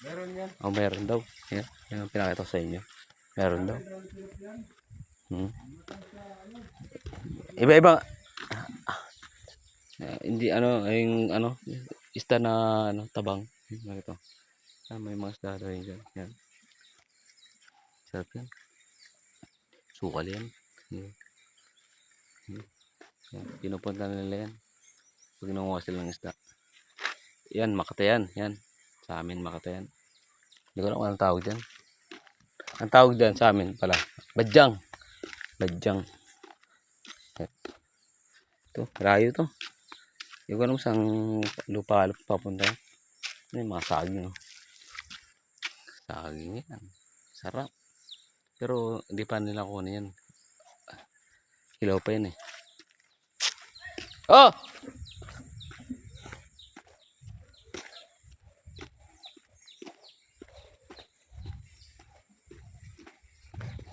Speaker 3: Meron yan.
Speaker 1: Meron daw. Yan. Yan ang pinakita ko sa inyo. Meron daw. Iba-iba. Hindi yung isda na tabang. Ito. May mga isda rin dyan. Yan. Sarap yan. Sukal yan. Yan. Pinupunta nila yan. Pag nanguha sila ng isda. Yan, makata yan. Yan. Sa amin, makata yan. Hindi ko lang anong tawag dyan. Ang tawag dyan sa amin pala, badyang. Badyang. Ito, rayo to. Hindi ko alam saan lupa papunta. May mga saging. Oh. Saging yan. Sarap. Pero hindi pa nila kunin yan. Hilaw pa yan eh. Oh!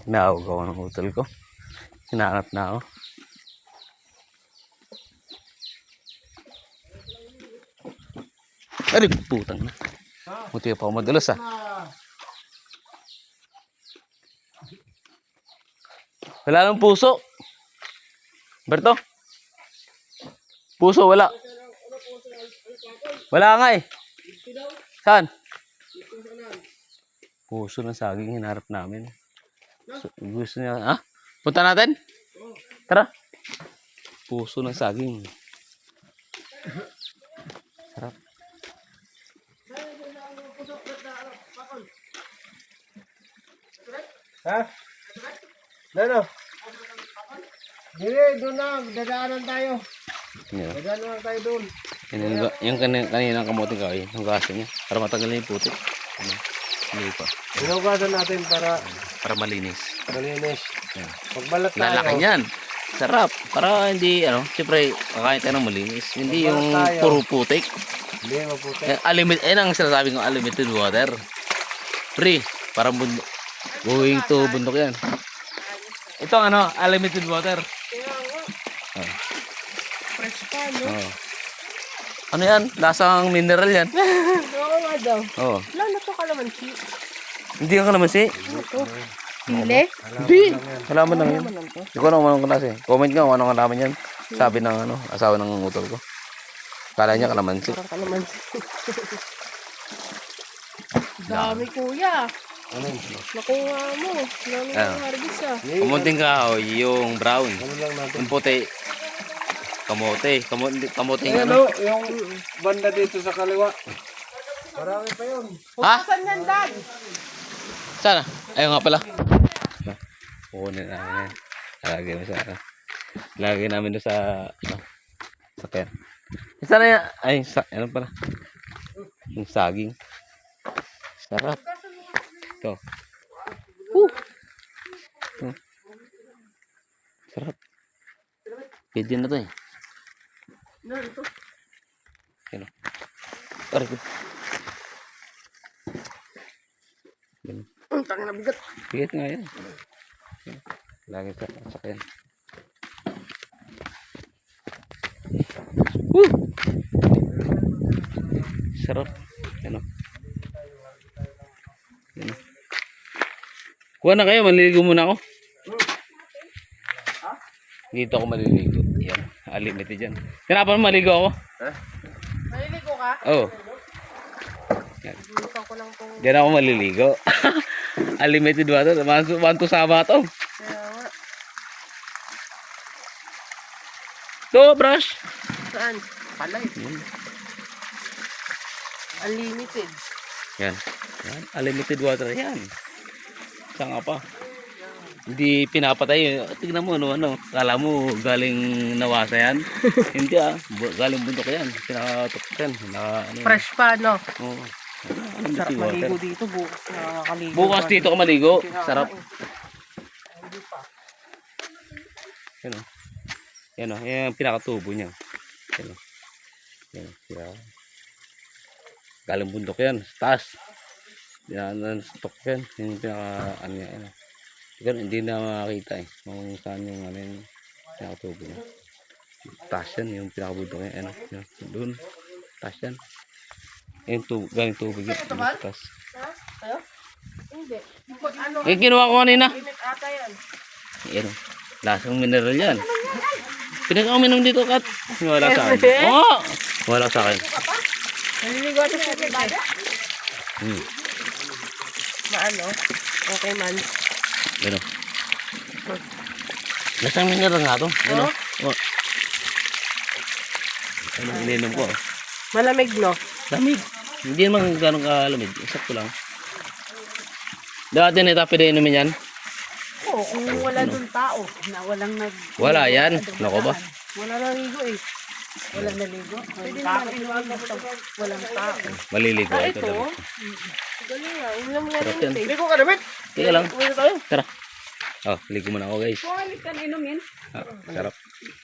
Speaker 1: Naawag ako ng hotel ko. Hinahanap na ako. Ay, putang na. Buti pa ako madalas ah. Wala nang puso. Berto? Puso, wala. Wala nga eh. Saan? Puso ng saging hinarap namin. Gusto niya, ha? Punta natin? Tara. Puso ng saging. Sarap.
Speaker 3: Ha? Ano? Dili, doon na. Dadaanan tayo.
Speaker 1: Yeah.
Speaker 3: Dadaanan tayo doon.
Speaker 1: Yung kaninang kamoting kahoy, yung gaso niya. Para matagal na yung putik. Ano? Hindi pa.
Speaker 3: Inugasan natin para
Speaker 1: malinis.
Speaker 3: malinis.
Speaker 1: Yeah.
Speaker 3: Pagbalat tayo.
Speaker 1: Lalaki niyan. Sarap. Para hindi, siyempre, kakain tayo ng malinis. Hindi yung
Speaker 3: tayo.
Speaker 1: puro putik.
Speaker 3: Hindi, maputi.
Speaker 1: Ayun ang sinasabi kong unlimited water. Free. Parang bundok. Going to bundok yan. Ito unlimited water. Oh.
Speaker 4: Fresh pa, no?
Speaker 1: Oh. Ano yan? Lasang mineral yan.
Speaker 4: Oo nga daw.
Speaker 1: Oh.
Speaker 4: Wala na to kalamansi.
Speaker 1: Hindi ka kalamansi.
Speaker 4: Ano to? Pile?
Speaker 1: Hindi. Halaman lang yan. Hindi ko alam kung anong klase. Comment nga kung anong halaman yan. Sabi ng asawa ng utol ko. Kala niya kalamansi.
Speaker 4: Parang kalamansi. Dami kuya.
Speaker 3: Ano?
Speaker 4: Nakuha mo. Dami ng harvest ah.
Speaker 1: Kamunting kahoy, yung brown.
Speaker 3: Ano lang natin?
Speaker 1: Yung puti. Kamote. Kamuting
Speaker 3: Ano? Yung banda dito sa kaliwa. Marami pa yun.
Speaker 1: Ha?
Speaker 4: Saan yan, Dad?
Speaker 1: Sana? Ayun nga pala. Kukunin namin yan. Lagay namin doon sa sakyan. Sana yan. Ay, ano pala. Yung saging. Sarap. Ito. Sarap. Pwede na to eh.
Speaker 4: Narito.
Speaker 1: Yan o. Aray ko. Yan.
Speaker 4: Ang tangin na bigat.
Speaker 1: Bigat nga yan. Lagi sa sakyan. Woo! Sarap. Yan o. Yan o. Kuha na kayo, maliligo muna ako. Dito ako maliligo. Yan. Unlimited yan. Kinapan mo maligo ako?
Speaker 4: Maliligo ka?
Speaker 1: Oo. Oh.
Speaker 4: Bukan ko lang tong...
Speaker 1: Diyan ako maliligo. Unlimited water. Manto sama to.
Speaker 4: Kaya nga.
Speaker 1: To, brush.
Speaker 4: Saan? Palay. Unlimited.
Speaker 1: Yan. Yan. Unlimited water. Yan. Saan nga pa? Hindi pinapatay. Tignan mo ano. Kala mo galing nawasa yan. Hindi galing bundok yan. Pinakatok yan.
Speaker 4: Fresh pa, no?
Speaker 1: Oo.
Speaker 4: Sarap maligo dito. Bukas nakakaligo.
Speaker 1: Bukas dito ka maligo. Sarap. Yan o. Yan o. Yan ang pinakatubo niya. Yan o. Yan o. Yan. Galing bundok yan. Taas. Yan ang stock yan. Yung pinaka ano yan. Ganun, hindi na makakita eh. Kung saan yung ano yung pinakatubo niya. Taas yan. Yung pinakabundok yan. Ano. Yan. Doon. Taas yan. Yung tubo. Galing tubig yan. Taas.
Speaker 4: Ha? Ayo? Hindi. Ano?
Speaker 1: Eh, kinuha ko kanina.
Speaker 4: Init ata yan.
Speaker 1: Yan o. Lasang mineral yan. Pinag-uminom dito, Kat. Wala sa akin. Oo! Wala sa akin.
Speaker 4: Naliligo ata sa bebe. Maano? Okay man.
Speaker 1: Ano? Lasang mineral nga to. Ano? Oh. Ano ininom ko?
Speaker 4: Malamig, no?
Speaker 1: Lamig. Hindi naman gano'ng kalamig. Sakto lang. Dati na ito pwede inumin yan.
Speaker 2: Oo, kung wala dun tao, na walang
Speaker 1: Wala yan. Nako ba?
Speaker 2: wala naligo eh. Walang naligo. Pwede naman inuwan basta walang tao.
Speaker 1: Maliligo.
Speaker 4: Ah,
Speaker 1: Ito.
Speaker 4: ito?
Speaker 1: Dapat.
Speaker 4: Galing nga. Ulam nga
Speaker 1: Sarap
Speaker 4: rin
Speaker 1: yan.
Speaker 4: ito eh.
Speaker 3: Ligo ka, David.
Speaker 1: Teka lang.
Speaker 4: Uwi na tayo.
Speaker 1: Tara. Oh, ligo muna ako guys.
Speaker 2: Kuhalit ka inumin.
Speaker 1: Ah, sarap.